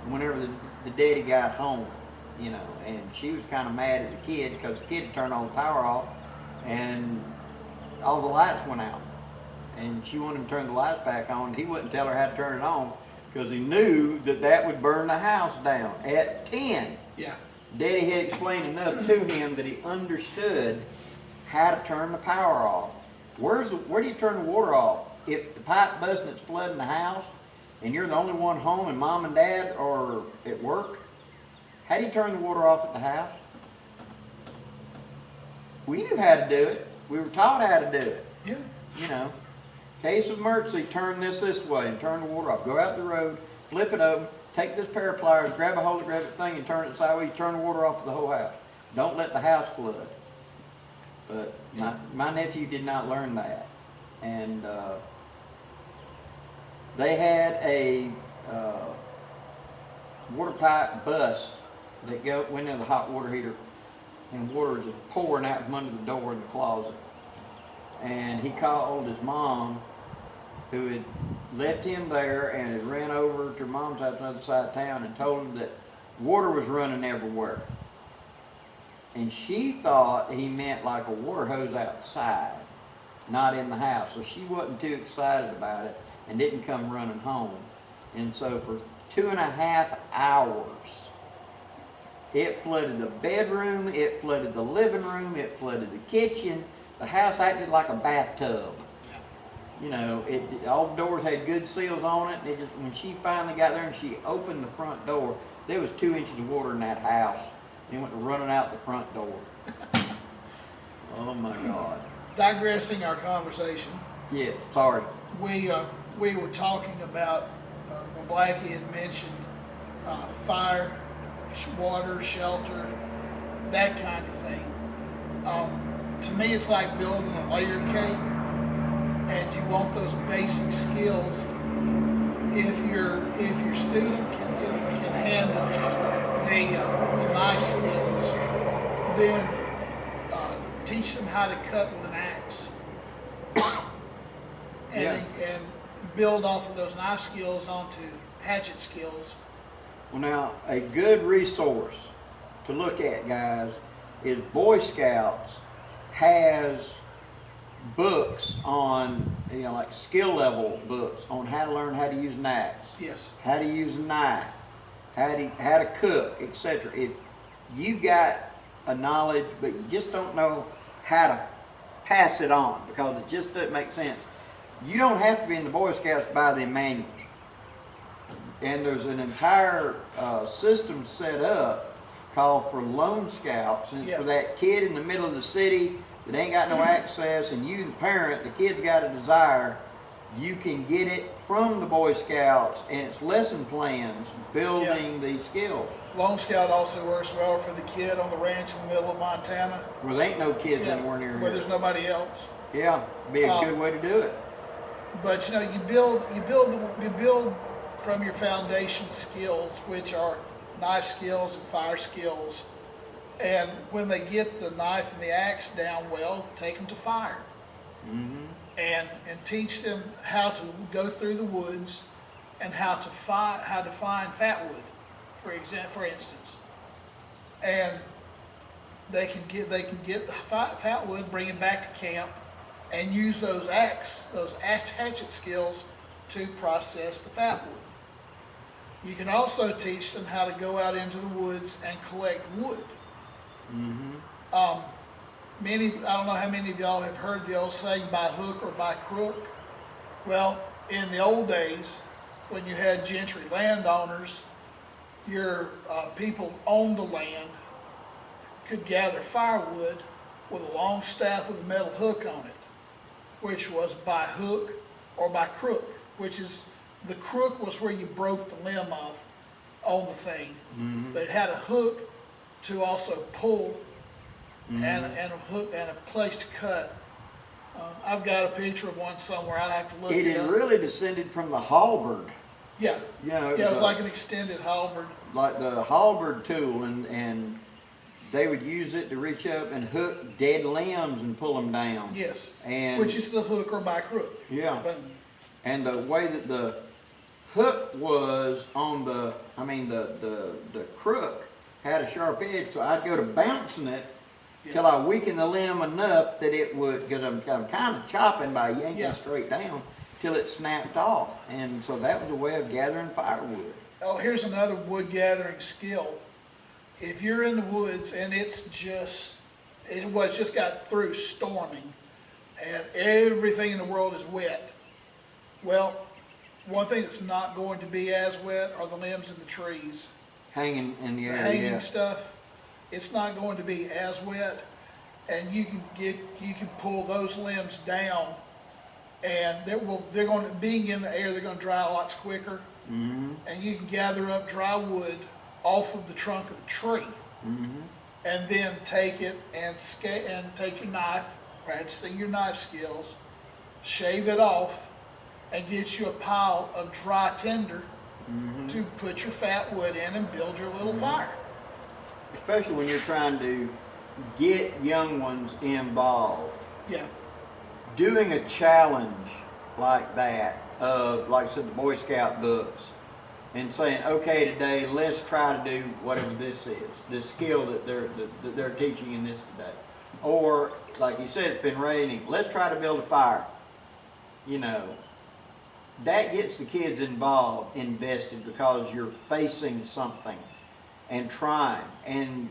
whenever the daddy got home, you know, and she was kind of mad at the kid because the kid had turned all the power off and all the lights went out. And she wanted him to turn the lights back on. He wouldn't tell her how to turn it on because he knew that that would burn the house down at 10. Yeah. Daddy had explained enough to him that he understood how to turn the power off. Where do you turn the water off? If the pipe busts and it's flooding the house and you're the only one home and mom and dad are at work, how do you turn the water off at the house? We knew how to do it. We were taught how to do it. Yeah. You know, case of emergency, turn this way and turn the water off. Go out the road, flip it over, take this pair of pliers, grab a hold of the thing and turn it sideways, turn the water off for the whole house. Don't let the house flood. But my nephew did not learn that. And they had a water pipe bust that went into the hot water heater, and water was just pouring out from under the door in the closet. And he called his mom, who had left him there and had ran over to her mom's house on the other side of town and told her that water was running everywhere. And she thought he meant like a water hose outside, not in the house. So she wasn't too excited about it and didn't come running home. And so for 2.5 hours, it flooded the bedroom, it flooded the living room, it flooded the kitchen. The house acted like a bathtub. You know, all the doors had good seals on it. And it just, when she finally got there and she opened the front door, there was 2 inches of water in that house. And it went running out the front door. Oh my God. Digressing our conversation. Yeah, sorry. We were talking about Blackie had mentioned fire, water, shelter, that kind of thing. To me, it's like building a layer cake, and you want those basic skills. If your student can handle the knife skills, then teach them how to cut with an axe, and build off of those knife skills onto hatchet skills. Well, now, a good resource to look at, guys, is Boy Scouts has books on, like skill level books on how to learn how to use knives. Yes. How to use a knife, how to cook, etc. If you got a knowledge, but you just don't know how to pass it on because it just doesn't make sense, you don't have to be in the Boy Scouts to buy the manuals. And there's an entire system set up called for Lone Scouts, and it's for that kid in the middle of the city that ain't got no access, and you, the parent, the kid's got a desire, you can get it from the Boy Scouts, and it's lesson plans building these skills. Lone Scout also works well for the kid on the ranch in the middle of Montana. Where there ain't no kids anywhere near here. Where there's nobody else. Yeah, be a good way to do it. But you build from your foundation skills, which are knife skills and fire skills. And when they get the knife and the axe down well, take them to fire. Mm-hmm. And teach them how to go through the woods and how to find fatwood, for instance. And they can get the fatwood, bring it back to camp, and use those hatchet skills to process the fatwood. You can also teach them how to go out into the woods and collect wood. Mm-hmm. I don't know how many of y'all have heard the old saying, by hook or by crook. Well, in the old days, when you had gentry landowners, your people owned the land, could gather firewood with a long staff with a metal hook on it, which was by hook or by crook, which is, the crook was where you broke the limb off on the thing. Mm-hmm. But it had a hook to also pull, and a hook and a place to cut. I've got a picture of one somewhere. I'd have to look it up. It really descended from the halberd. Yeah. It was like an extended halberd. Like the halberd tool, and they would use it to reach up and hook dead limbs and pull them down. Yes. And which is the hook or by crook. Yeah. But, and the way that the hook was on the crook had a sharp edge, so I'd go to bouncing it till I weakened the limb enough that it would, because I'm kind of chopping by yanking straight down, till it snapped off. And so that was a way of gathering firewood. Oh, here's another wood gathering skill. If you're in the woods and it's just got through storming and everything in the world is wet, well, one thing that's not going to be as wet are the limbs in the trees. Hanging in the air, hanging stuff, it's not going to be as wet, and you can pull those limbs down, and being in the air, they're going to dry lots quicker, and you can gather up dry wood off of the trunk of the tree, and then take it and take your knife, practicing your knife skills, shave it off, and get you a pile of dry tinder to put your fat wood in and build your little fire. Especially when you're trying to get young ones involved. Yeah. Doing a challenge like that, like I said, the Boy Scout books, and saying, okay, today let's try to do whatever this is, the skill that they're teaching in this today. Or, like you said, it's been raining, let's try to build a fire. That gets the kids involved, invested, because you're facing something and trying. And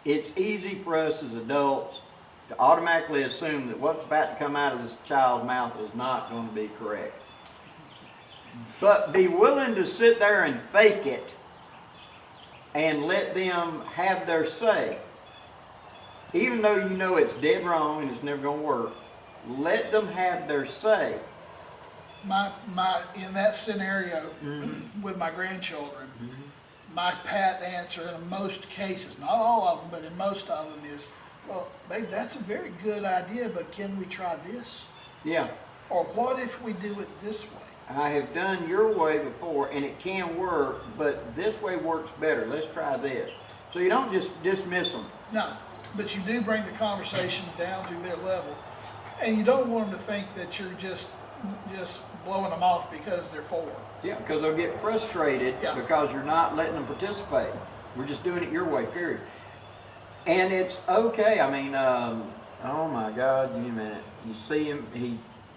it's easy for us as adults to automatically assume that what's about to come out of this child's mouth is not going to be correct. But be willing to sit there and fake it and let them have their say. Even though you know it's dead wrong and it's never going to work, let them have their say. in that scenario with my grandchildren, my pat answer in most cases, not all of them, but in most of them is, well, babe, that's a very good idea, but can we try this? Yeah. Or what if we do it this way? I have done your way before, and it can work, but this way works better. Let's try this. So you don't just dismiss them. No, but you do bring the conversation down to their level, and you don't want them to think that you're just blowing them off because they're 4. Yeah, because they'll get frustrated because you're not letting them participate. We're just doing it your way, period. And it's okay. I mean, oh my God, give me a minute. You see him,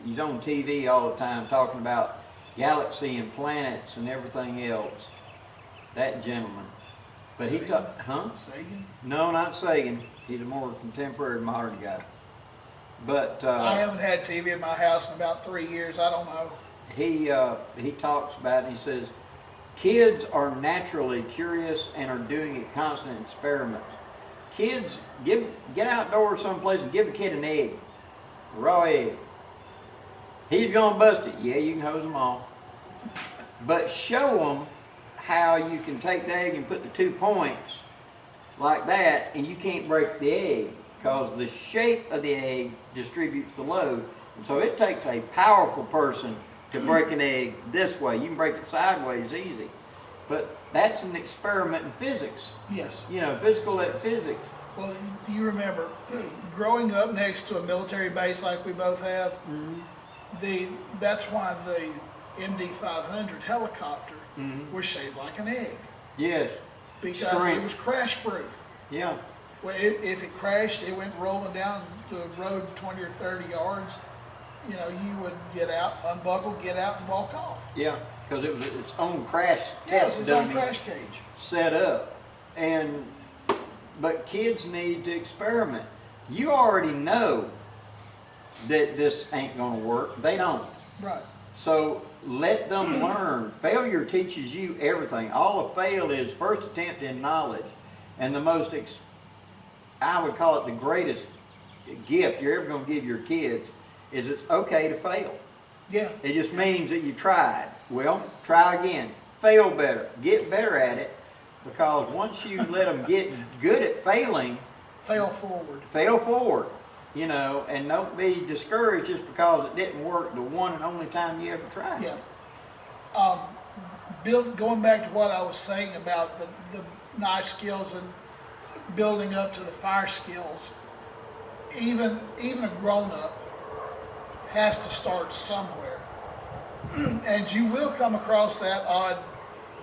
he's on TV all the time talking about galaxy and planets and everything else. That gentleman. But he talked, huh? Sagan? No, not Sagan. He's a more contemporary, modern guy. But I haven't had TV in my house in about 3 years. I don't know. he talks about it and he says, kids are naturally curious and are doing a constant experiments. Kids, get outdoors someplace and give a kid an egg, a raw egg. He's gonna bust it. Yeah, you can hose them off. But show them how you can take the egg and put the 2 points like that, and you can't break the egg because the shape of the egg distributes the load. And so it takes a powerful person to break an egg this way. You can break it sideways easy. But that's an experiment in physics. Yes. You know, physical at physics. Well, do you remember growing up next to a military base like we both have? That's why the MD-500 helicopter was shaped like an egg. Yes. Because Strength. it was crash proof. Yeah. Well, if it crashed, it went rolling down the road 20 or 30 yards, you know, you would get out, unbuckle, get out, and walk off. Yeah, because it was its own crash Yeah, it was test its own dummy crash cage. set up. But kids need to experiment. You already know that this ain't gonna work. They don't. Right. So let them learn. Failure teaches you everything. All a fail is first attempt in knowledge. And the most, I would call it the greatest gift you're ever going to give your kids is it's okay to fail. Yeah. It just means that you tried. Well, try again. Fail better. Get better at it. Because once you let them get good at failing, Fail forward. fail forward. You know, and don't be discouraged just because it didn't work the one and only time you ever tried. Yeah. Going back to what I was saying about the knife skills and building up to the fire skills, even a grown-up has to start somewhere. And you will come across that odd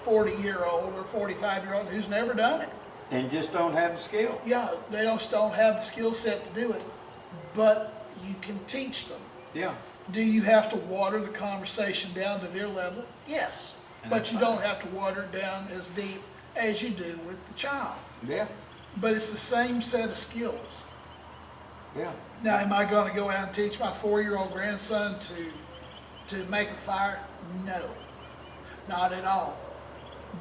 40-year-old or 45-year-old who's never done it. And just don't have the skill. Yeah, they don't have the skill set to do it, but you can teach them. Yeah. Do you have to water the conversation down to their level? Yes, but you don't have to water it down as deep as you do with the child. Yeah. But it's the same set of skills. Yeah. Now, am I going to go out and teach my 4-year-old grandson to make a fire? No, not at all.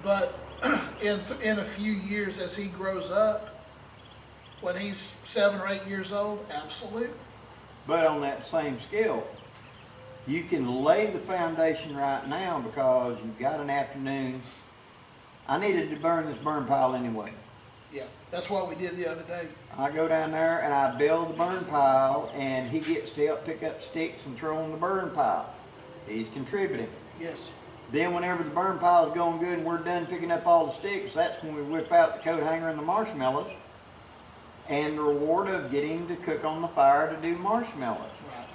But in a few years, as he grows up, when he's 7 or 8 years old, absolutely. But on that same scale, you can lay the foundation right now because you've got an afternoon. I needed to burn this burn pile anyway. Yeah, that's what we did the other day. I go down there and I build the burn pile, and he gets to help pick up sticks and throw on the burn pile. He's contributing. Yes. Then whenever the burn pile is going good and we're done picking up all the sticks, that's when we whip out the coat hanger and the marshmallows, and the reward of getting to cook on the fire to do marshmallows. Right.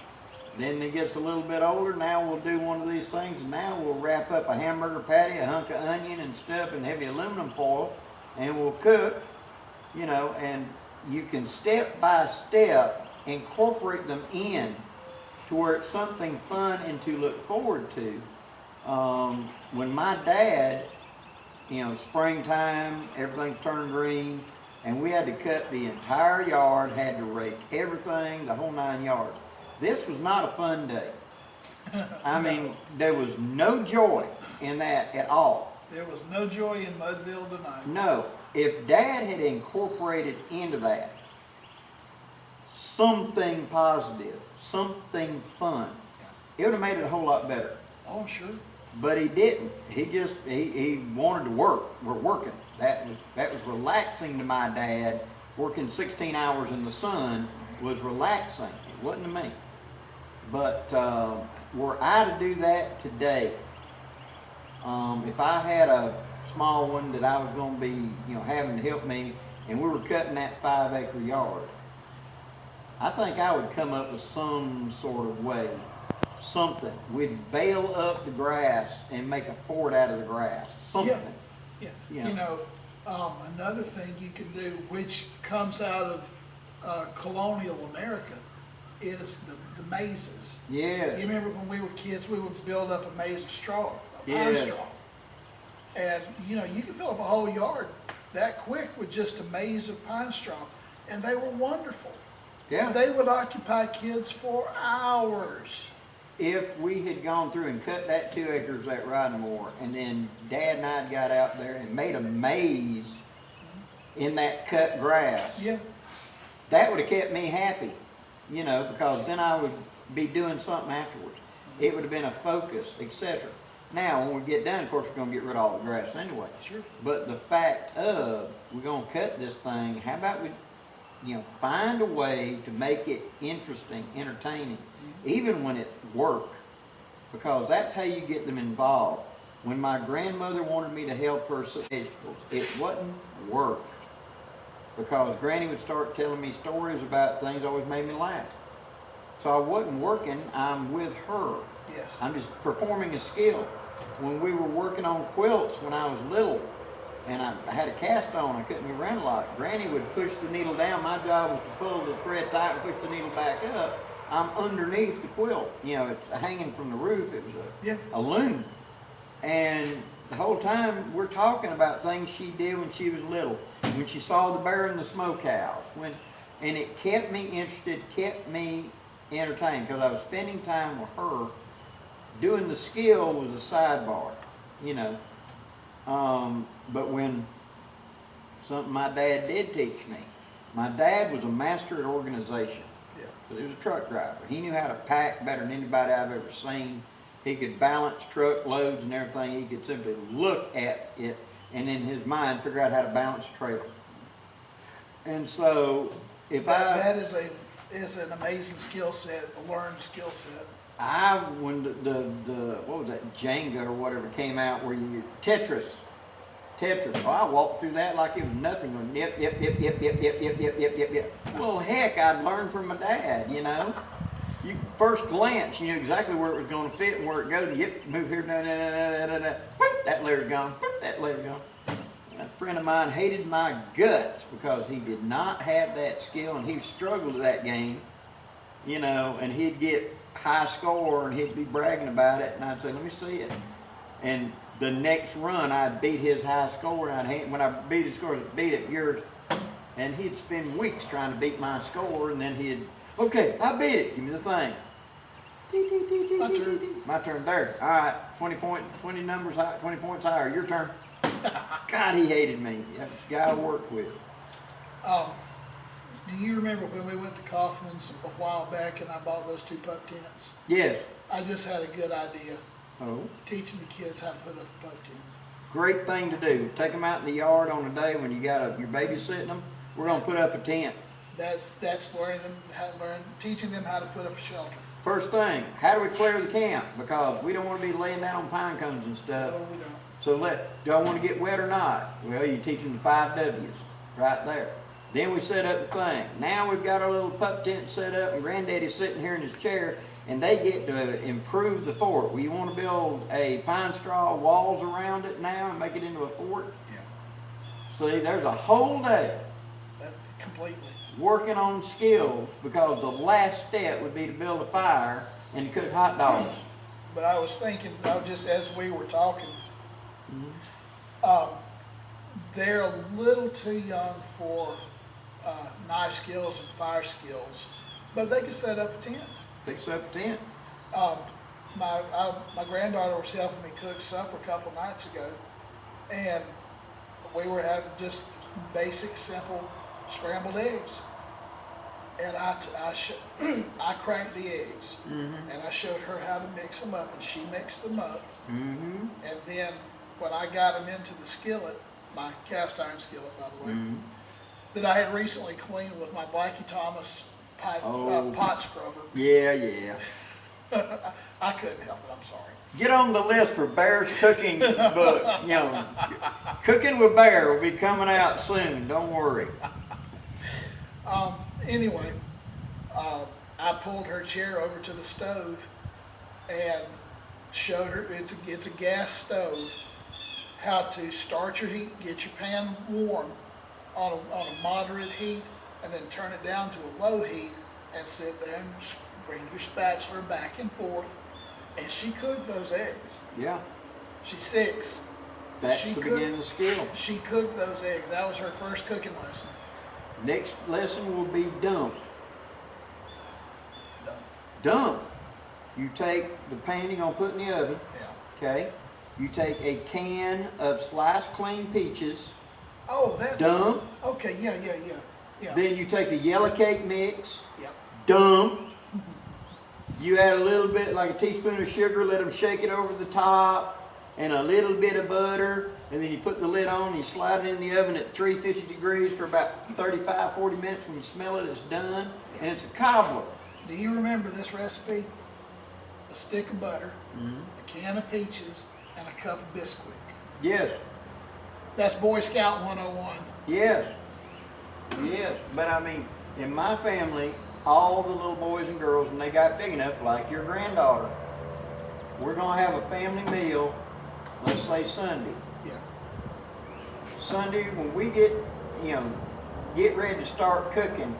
Then he gets a little bit older. Now we'll do one of these things, and now we'll wrap up a hamburger patty, a hunk of onion and stuff in heavy aluminum foil, and we'll cook, you know, and you can step by step incorporate them in to where it's something fun and to look forward to. When my dad, you know, springtime, everything's turning green, and we had to cut the entire yard, had to rake everything, the whole 9 yards. This was not a fun day. I mean, there was no joy in that at all. There was no joy in Mudville tonight. No. If Dad had incorporated into that something positive, something fun, it would have made it a whole lot better. Oh, I'm sure. But he didn't. He wanted to work. We're working. That was relaxing to my dad. Working 16 hours in the sun was relaxing. It wasn't to me. But were I to do that today, if I had a small one that I was going to be, having to help me, and we were cutting that 5-acre yard, I think I would come up with some sort of way, something. We'd bale up the grass and make a fort out of the grass, something. Yeah. Yeah. Another thing you can do, which comes out of colonial America, is the mazes. Yeah. You remember when we were kids, we would build up a maze of straw, pine Yeah. straw. And, you can fill up a whole yard that quick with just a maze of pine straw. And they were wonderful. Yeah. They would occupy kids for hours. If we had gone through and cut that 2 acres at Ridemore, and then Dad and I got out there and made a maze in that cut grass, Yeah. that would have kept me happy, because then I would be doing something afterwards. It would have been a focus, etc. Now, when we get done, of course, we're going to get rid of all the grass anyway. Sure. But the fact of, we're going to cut this thing, how about we, find a way to make it interesting, entertaining, even when it's work, because that's how you get them involved. When my grandmother wanted me to help her with vegetables, it wasn't work, because Granny would start telling me stories about things that always made me laugh. So I wasn't working, I'm with her. Yes. I'm just performing a skill. When we were working on quilts when I was little, and I had a cast on, I couldn't move around a lot. Granny would push the needle down. My job was to pull the thread tight and push the needle back up. I'm underneath the quilt. It's hanging from the roof. It was a loom. And the whole time we're talking about things she did when she was little. When she saw the bear in the smokehouse. And it kept me interested, kept me entertained, because I was spending time with her. Doing the skill was a sidebar, but when something my dad did teach me, my dad was a master at organization. Yeah. He was a truck driver. He knew how to pack better than anybody I've ever seen. He could balance truck loads and everything. He could simply look at it and in his mind figure out how to balance a trailer. And so that is an amazing skill set, a learned skill set. when the what was that, Jenga or whatever came out, where you Tetris. Well, I walked through that like it was nothing. Going yep. Well, heck, I'd learned from my dad. You first glance, you knew exactly where it was going to fit and where it goes. Yep, move here, that layer's gone. That layer's gone. A friend of mine hated my guts because he did not have that skill, and he struggled at that game. And he'd get high score and he'd be bragging about it, and I'd say, let me see it. And the next run, I'd beat his high score, and when I beat his score, I'd beat it, yours. And he'd spend weeks trying to beat my score, and then he'd, okay, I beat it, give me the thing. My turn. My turn, there. All right, 20 numbers high, 20 points higher, your turn. God, he hated me. That guy I worked with. Do you remember when we went to Kaufman's a while back and I bought those 2 pup tents? Yes. I just had a good idea. Oh. Teaching the kids how to put up a pup tent. Great thing to do. Take them out in the yard on a day when you're babysitting them. We're gonna put up a tent. That's teaching them how to put up a shelter. First thing, how do we clear the camp? Because we don't want to be laying down on pine cones and stuff. No, we don't. So do I want to get wet or not? Well, you teach them the 5 W's right there. Then we set up the thing. Now we've got our little pup tent set up, and Granddaddy's sitting here in his chair, and they get to improve the fort. Well, you want to build a pine straw walls around it now and make it into a fort? Yeah. See, there's a whole day Completely. working on skills, because the last step would be to build a fire and to cook hot dogs. But I was thinking, just as we were talking, they're a little too young for knife skills and fire skills, but they could set up a tent. Fix up a tent. My granddaughter was helping me cook supper a couple nights ago, and we were having just basic, simple scrambled eggs. and I cracked the eggs, and I showed her how to mix them up, and she mixed them up. Mm-hmm. And then when I got them into the skillet, my cast iron skillet, by the way, that I had recently cleaned with my Blackie Thomas pot scrubber, Yeah. I couldn't help it. I'm sorry. Get on the list for Bear's cooking book. You know, Cooking with Bear will be coming out soon. Don't worry. Anyway, I pulled her chair over to the stove and showed her, it's a gas stove, how to start your heat, get your pan warm on a moderate heat, and then turn it down to a low heat and sit there and bring your spatula back and forth. And she cooked those eggs. Yeah, She's 6. that's She the cooked- beginning of the skill. She cooked those eggs. That was her first cooking lesson. Next lesson will be dump. Done. Dump. You take the pan you're gonna put in the oven, Yeah. okay? You take a can of sliced clean peaches, Oh, that. dump. Okay, yeah. Then you take the yellow cake mix, Yeah. dump. You add a little bit, like a teaspoon of sugar, let them shake it over the top, and a little bit of butter, and then you put the lid on, and you slide it in the oven at 350 degrees for about 35, 40 minutes. When you smell it, it's done, and it's a cobbler. Do you remember this recipe? A stick of butter, a can of peaches, and a cup of Bisquick. Yes, That's Boy Scout 101. yes, but I mean, in my family, all the little boys and girls, when they got big enough, like your granddaughter, we're gonna have a family meal, let's say Sunday. Yeah. Sunday, when we get ready to start cooking,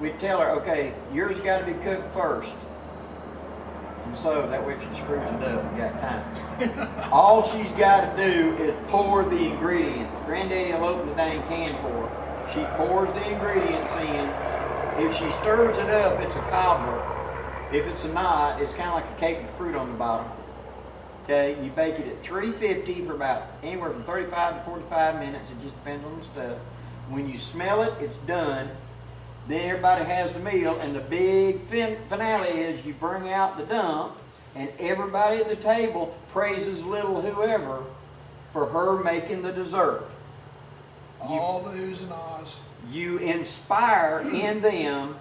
we tell her, okay, yours got to be cooked first. And so that way if she screws it up, we got time. All she's got to do is pour the ingredients. Granddaddy will open the dang can for her. She pours the ingredients in. If she stirs it up, it's a cobbler. If it's a knot, it's kind of like a cake with fruit on the bottom. Okay, you bake it at 350 for about anywhere from 35 to 45 minutes. It just depends on the stuff. When you smell it, it's done. Then everybody has the meal, and the big finale is you bring out the dump, and everybody at the table praises little whoever for her making the dessert. All the oohs and ahs. You inspire in them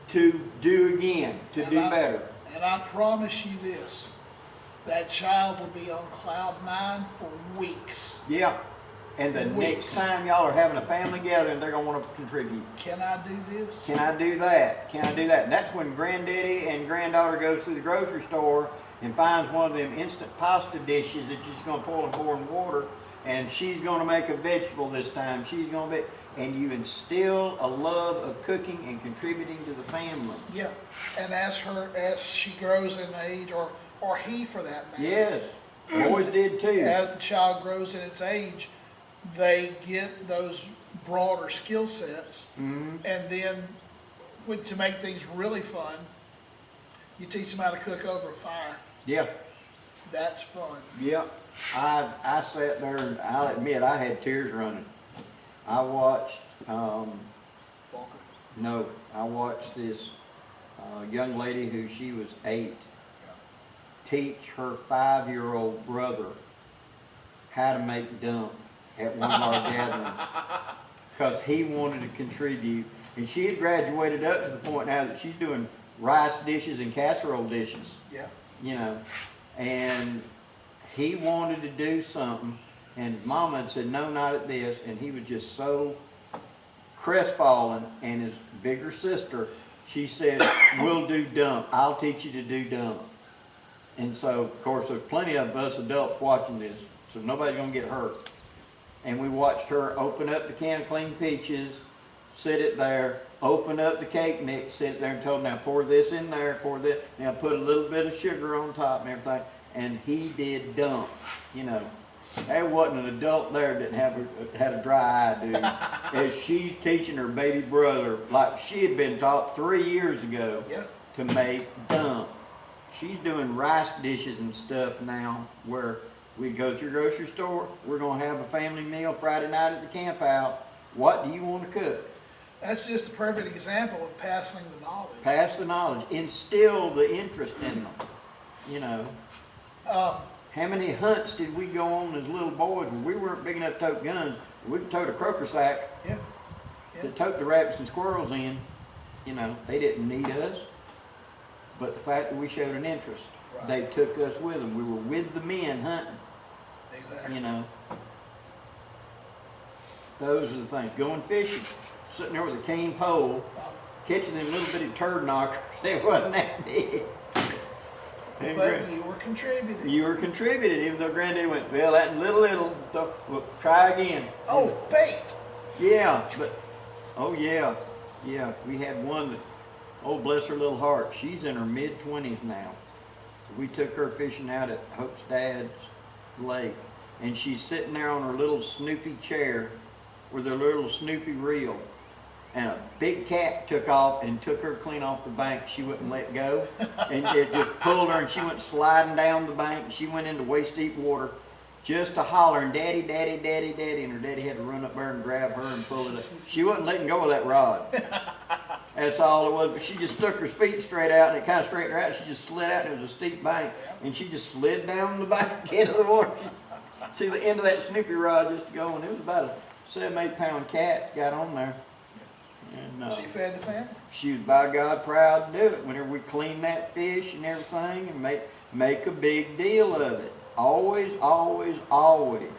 to do again, to do better. And I promise you this, that child will be on cloud 9 for weeks. Yeah. And the next time y'all are having a family gathering, they're going to want to contribute. Can I do this? Can I do that? Can I do that? And that's when granddaddy and granddaughter goes to the grocery store and finds one of them instant pasta dishes that she's going to pour and pour in water, and she's going to make a vegetable this time. She's going to be, and you instill a love of cooking and contributing to the family. Yeah. And as she grows in age, or he for that matter. Yes. Boys did too. As the child grows in its age, they get those broader skill sets, and then to make things really fun, you teach them how to cook over a fire. Yeah. That's fun. Yeah. I sat there, and I'll admit I had tears running. I watched, Walker. I watched this young lady who she was 8 teach her 5-year-old brother how to make dump at one of our gatherings, because he wanted to contribute, and she had graduated up to the point now that she's doing rice dishes and casserole dishes. Yeah. And he wanted to do something, and his mama had said, no, not at this, and he was just so crestfallen. And his bigger sister, she said, we'll do dump. I'll teach you to do dump. And so, of course, there's plenty of us adults watching this, so nobody's going to get hurt. And we watched her open up the can of clean peaches, sit it there, open up the cake mix, sit it there and told him, now pour this in there, pour this, now put a little bit of sugar on top and everything. And he did dump. There wasn't an adult there that had a dry eye, dude. As she's teaching her baby brother, like she had been taught 3 years ago to make dump. She's doing rice dishes and stuff now, where we go through the grocery store, we're going to have a family meal Friday night at the camp out. What do you want to cook? That's just a perfect example of passing the knowledge. Pass the knowledge, instill the interest in them, you know. How many hunts did we go on as little boys when we weren't big enough to tote guns? We could tote a croaker sack Yeah. to tote the rabbits and squirrels in. You know, they didn't need us. But the fact that we showed an interest, Right. they took us with them. We were with the men hunting, Exactly. you know. Those are the things. Going fishing, sitting there with a cane pole, catching them little bitty turd knockers. They wasn't that big. And But you were contributing. you were contributing, even though Granddad went, well, that little, we'll try again. Oh, bait. Yeah, but, oh yeah, yeah, we had one that, oh bless her little heart, she's in her mid-20s now. We took her fishing out at Hope's dad's lake, and she's sitting there on her little Snoopy chair with her little Snoopy reel, and a big cat took off and took her clean off the bank. She wouldn't let go, and it just pulled her, and she went sliding down the bank. She went into waist-deep water just to hollering, "Daddy, Daddy, Daddy, Daddy," and her daddy had to run up there and grab her and pull it up. She wasn't letting go of that rod. That's all it was, but she just stuck her feet straight out, and it kind of straightened her out. She just slid out, and it was a steep bank, and she just slid down the bank into the water. See the end of that Snoopy rod just going. It was about a 7-8 pound cat got on there. And She fed the family. she was by God proud to do it. Whenever we clean that fish and everything and make a big deal of it. Always, always, always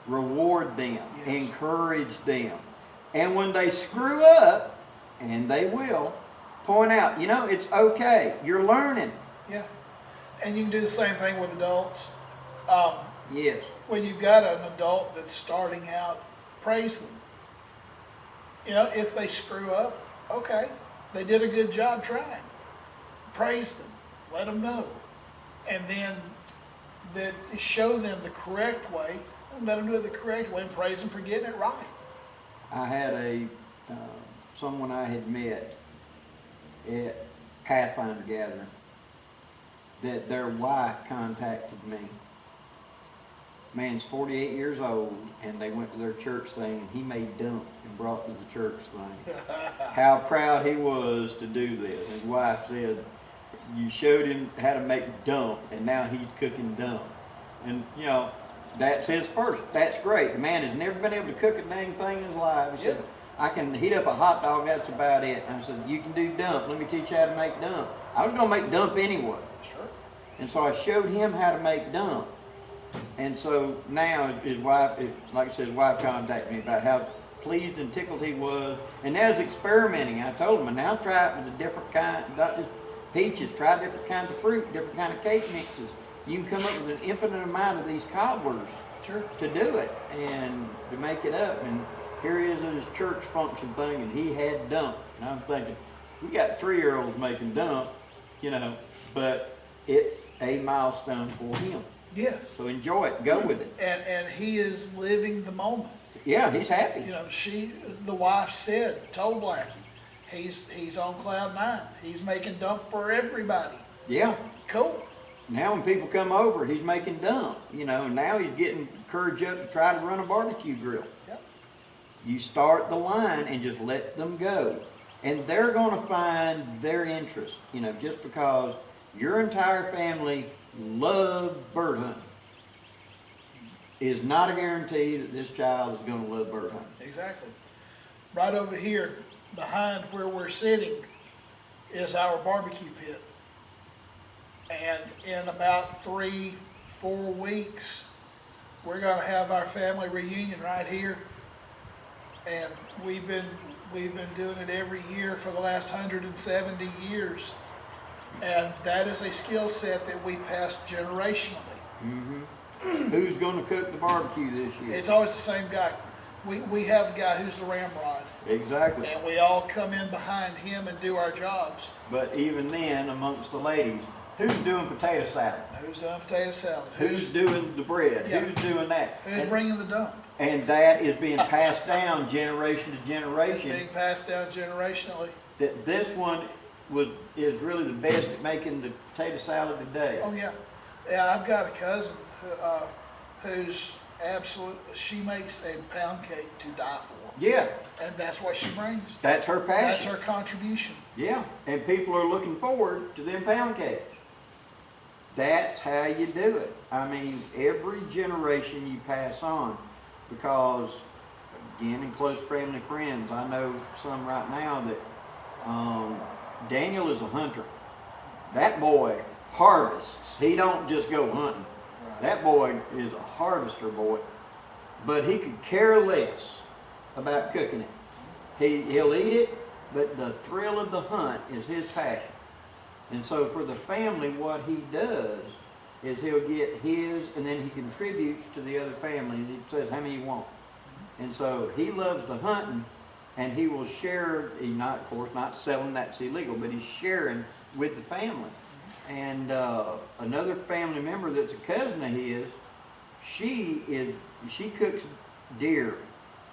reward them, Yes. encourage them. And when they screw up, and they will, point out, you know, it's okay. You're learning. Yeah. And you can do the same thing with adults. Yes. When you've got an adult that's starting out, praise them. You know, if they screw up, okay, they did a good job trying. Praise them, let them know. And then show them the correct way, and let them do it the correct way, and praise them for getting it right. I had someone I had met at Pathfinder Gathering that their wife contacted me. Man's 48 years old, and they went to their church thing, and he made dump and brought to the church thing. How proud he was to do this. His wife said, you showed him how to make dump, and now he's cooking dump. And, you know, that's his first. That's great. The man has never been able to cook a dang thing in his life. He said, I can heat up a hot dog, that's about it. And I said, you can do dump. Let me teach you how to make dump. I was going to make dump anyway. Sure. And so I showed him how to make dump. And so now his wife, like I said, his wife contacted me about how pleased and tickled he was. And now he's experimenting. I told him, and now try it with a different kind, not just peaches, try different kinds of fruit, different kind of cake mixes. You can come up with an infinite amount of these cobblers Sure. to do it and to make it up. And here he is at his church function thing, and he had dump. And I'm thinking, we got 3-year-olds making dump, you know, but it's a milestone for him. Yes. So enjoy it, go with it. And he is living the moment. Yeah, he's happy. You know, the wife told Blackie, he's on cloud 9. He's making dump for everybody. Yeah. Cool. Now when people come over, he's making dump, you know, and now he's getting courage up to try to run a barbecue grill. Yep. You start the line and just let them go. And they're going to find their interest, you know, just because your entire family loves bird hunting is not a guarantee that this child is going to love bird hunting. Exactly. Right over here, behind where we're sitting, is our barbecue pit. And in about 3-4 weeks, we're going to have our family reunion right here. And we've been doing it every year for the last 170 years. And that is a skill set that we pass generationally. Mm-hmm. Who's going to cook the barbecue this year? It's always the same guy. We have a guy who's the ramrod. Exactly. And we all come in behind him and do our jobs. But even then, amongst the ladies, who's doing potato salad? Who's doing potato salad? Who's doing the bread? Yeah. Who's doing that? Who's bringing the dump? And that is being passed down generation to It's generation. being passed down generationally. That this one is really the best at making the potato salad today. Oh, yeah. Yeah, I've got a cousin who's absolute, she makes a pound cake to die for. Yeah, And that's what she brings. that's her That's passion. her contribution. Yeah, and people are looking forward to them pound cakes. That's how you do it. I mean, every generation you pass on, because again, in close family friends, I know some right now that Daniel is a hunter. That boy harvests. He don't just go hunting. Right. That boy is a harvester boy, but he could care less about cooking it. He'll eat it, but the thrill of the hunt is his passion. And so for the family, what he does is he'll get his, and then he contributes to the other family, and he says how many you want. And so he loves the hunting, and he will share. He not, of course, not selling, that's illegal, but he's sharing with the family. And another family member that's a cousin of his, she cooks deer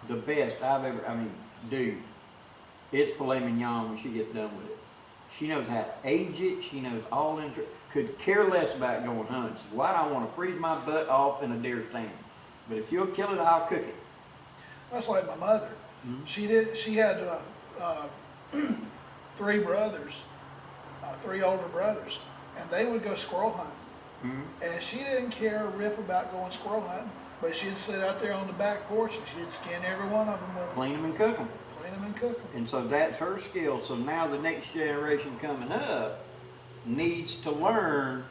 the best I've ever. I mean, dude, it's filet mignon when she gets done with it. She knows how to age it. She knows all into. Could care less about going hunting. She said, why do I want to freeze my butt off in a deer stand? But if you'll kill it, I'll cook it. That's like my mother. Mm-hmm. She had three brothers, three older brothers, and they would go squirrel hunting. Mm-hmm. And she didn't care a rip about going squirrel hunting, but she'd sit out there on the back porch and she'd skin every one of them with Clean them and cook them. clean them and cook them. And so that's her skill. So now the next generation coming up needs to learn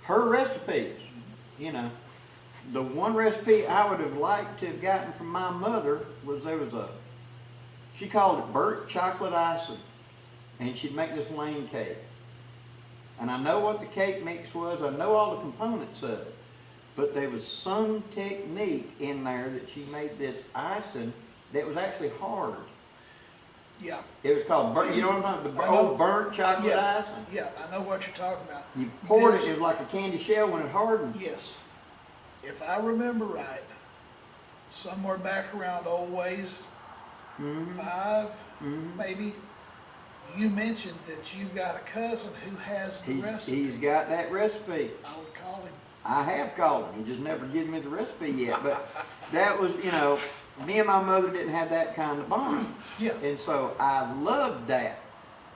her recipes. You know, the one recipe I would have liked to have gotten from my mother was she called it burnt chocolate icing. And she'd make this lane cake. And I know what the cake mix was. I know all the components of it. But there was some technique in there that she made this icing that was actually hard. Yeah. It was called burnt, you know what I'm talking about? The I know. old burnt chocolate Yeah. icing. Yeah, I know what you're talking about. You poured it, There's- it was like a candy shell when it hardened. Yes. If I remember right, somewhere back around old Wayz Mm-hmm. 5, Mm-hmm. maybe, you mentioned that you've got a cousin who has the recipe. He's got that recipe. I would call him. I have called him, he just never given me the recipe yet. But that was, you know, me and my mother didn't have that kind of bond. Yeah. And so I loved that.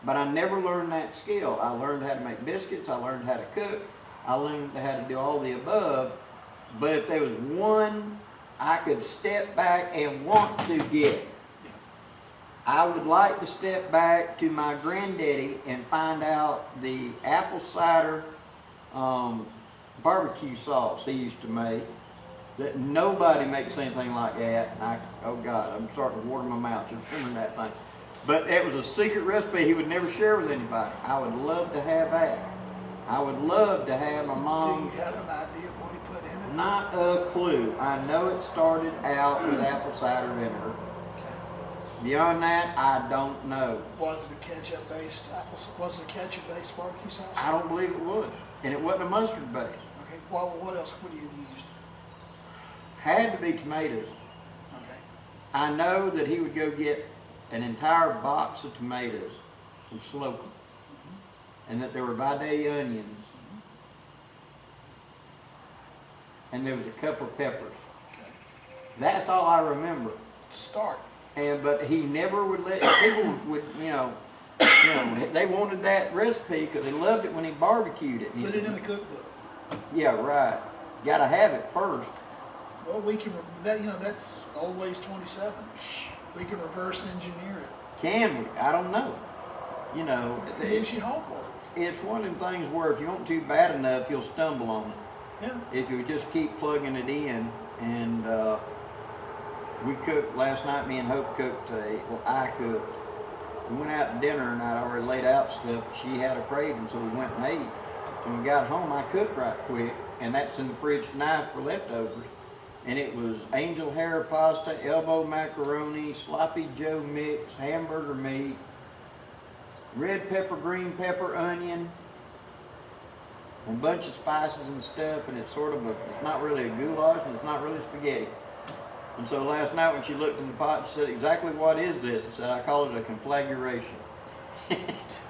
But I never learned that skill. I learned how to make biscuits, I learned how to cook, I learned how to do all the above. But if there was one I could step back and want to get, I would like to step back to my granddaddy and find out the apple cider barbecue sauce he used to make. That nobody makes anything like that. And oh God, I'm starting to water my mouth just remembering that thing. But it was a secret recipe he would never share with anybody. I would love to have that. I would love to have my Do mom. you have an idea of what he put in it? Not a clue. I know it started out with apple cider vinegar. Okay. Beyond that, I don't know. Was it a ketchup-based was it a ketchup-based barbecue sauce? I don't believe it was. And it wasn't a mustard base. Okay. Well, what else would you have used? Had to be tomatoes. Okay. I know that he would go get an entire box of tomatoes and slope them. And that there were Vide onions. And there was a cup of peppers. Okay. That's all I remember. To start. But he never would let people would they wanted that recipe because they loved it when he barbecued it. Put it in the cookbook. Yeah, right. Got to have it first. Well, we can that's old Wayz 27. We can reverse engineer it. Can we? I don't know. You know, It gives you homework. it's one of them things where if you want to bad enough, you'll stumble on it. Yeah. If you just keep plugging it in. And we cooked last night. Me and Hope cooked. I cooked. We went out to dinner and I'd already laid out stuff. She had a craving, so we went and ate. When we got home, I cooked right quick, and that's in the fridge tonight for leftovers. And it was angel hair pasta, elbow macaroni, sloppy Joe mix, hamburger meat, red pepper, green pepper, onion, and a bunch of spices and stuff. And it's sort of it's not really a goulash, and it's not really spaghetti. And so last night when she looked in the pot, she said, exactly what is this? I said, I call it a conflagration.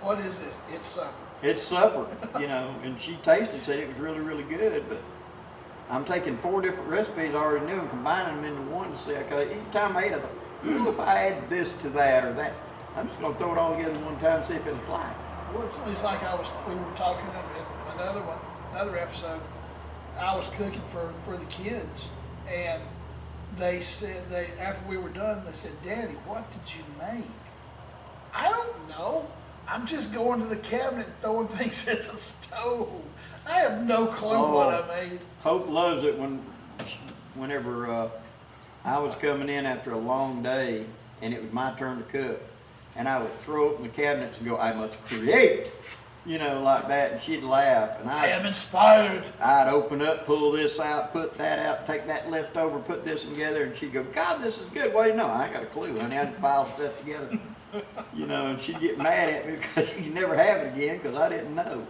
What is this? It's supper. It's supper, you know, and she tasted, said it was really, really good, but I'm taking 4 different recipes I already knew and combining them into one to see, because each time I ate, I thought, What if I add this to that or that? I'm just gonna throw it all together one time and see if it'll fly. Well, it's like we were talking in another episode. I was cooking for the kids, and they said, after we were done, they said, "Daddy, what did you make?" I don't know. I'm just going to the cabinet and throwing things at the stove. I have no clue what I made. Hope loves it whenever I was coming in after a long day and it was my turn to cook, and I would throw open the cabinets and go, "I must create," you know, like that, and she'd laugh. And I am inspired. I'd open up, pull this out, put that out, take that leftover, put this together, and she'd go, "God, this is good. What do you know?" I ain't got a clue, honey. I'd pile stuff together, you know, and she'd get mad at me because you never have it again because I didn't know.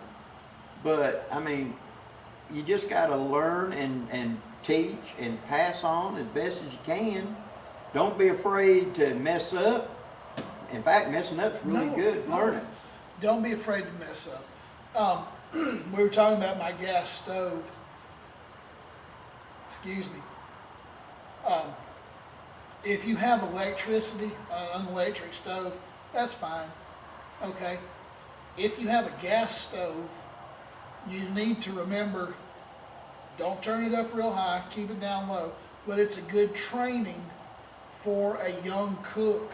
But, I mean, you just got to learn and teach and pass on as best as you can. Don't be afraid to mess up. In fact, messing up's really good learning. Don't be afraid to mess up. We were talking about my gas stove. Excuse me. If you have electricity, an electric stove, that's fine. Okay. If you have a gas stove, you need to remember, don't turn it up real high, keep it down low. But it's a good training for a young cook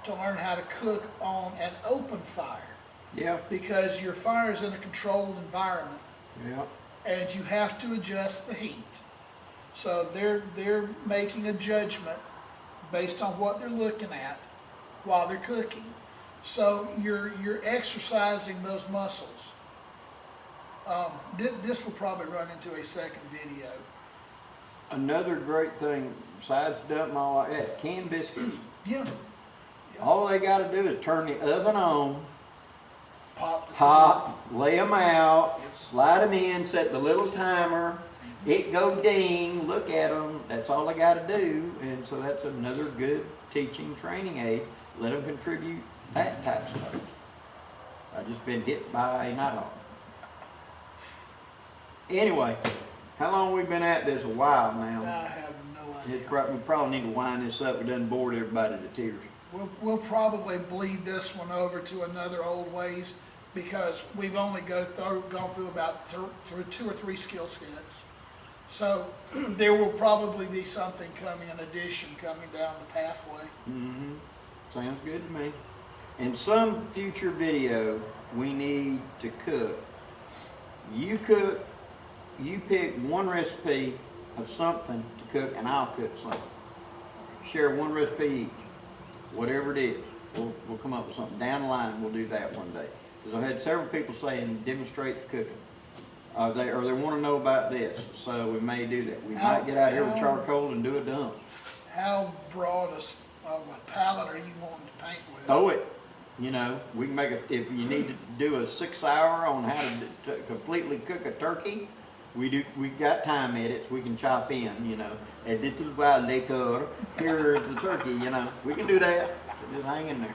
to learn how to cook on an open fire. Yeah. Because your fire is in a controlled environment. Yeah. And you have to adjust the heat. So they're making a judgment based on what they're looking at while they're cooking. So you're exercising those muscles. This will probably run into a second video. Another great thing, besides dumping all like that, canned biscuits. Yeah. All they got to do is turn the oven on, Pop, lay them out, slide them in, set the little timer, it go ding, look at them. That's all they got to do. And so that's another good teaching training aid. Let them contribute that type of stuff. I've just been hit by a night hawk. Anyway, how long we been at this? A while now. I have no idea. We probably need to wind this up. We done bored everybody to tears. We'll probably bleed this one over to another old Wayz because we've only gone through about through 2 or 3 skill sets. So there will probably be something coming, an addition coming down the pathway. Mm-hmm. Sounds good to me. In some future video, we need to cook. You cook, you pick one recipe of something to cook, and I'll cook something. Share one recipe each. Whatever it is, we'll come up with something. Down the line, we'll do that one day. Because I've had several people saying, demonstrate the cooking. They want to know about this, so we may do that. We might get out here with charcoal and do a dump. How broad a palette are you wanting to paint with? Throw it. You know, we can make if you need to do a 6-hour on how to completely cook a turkey, we got time edits we can chop in, you know. Edit later, here's the turkey, you know. We can do that. So just hang in there.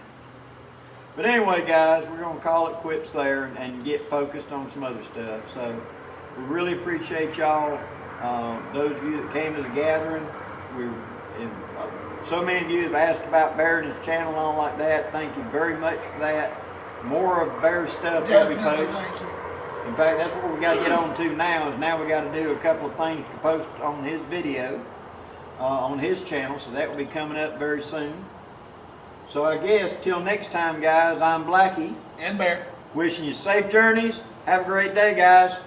But anyway, guys, we're going to call it quits there and get focused on some other stuff. So we really appreciate y'all, those of you that came to the gathering. So many of you have asked about Bear and his channel and all like that. Thank you very much for that. More of Bear's stuff that we Definitely, post. thank you. In fact, that's what we got to get on to now, is now we got to do a couple of things to post on his video, on his channel, so that will be coming up very soon. So I guess, till next time, guys, I'm Blackie. And Bear. Wishing you safe journeys. Have a great day, guys.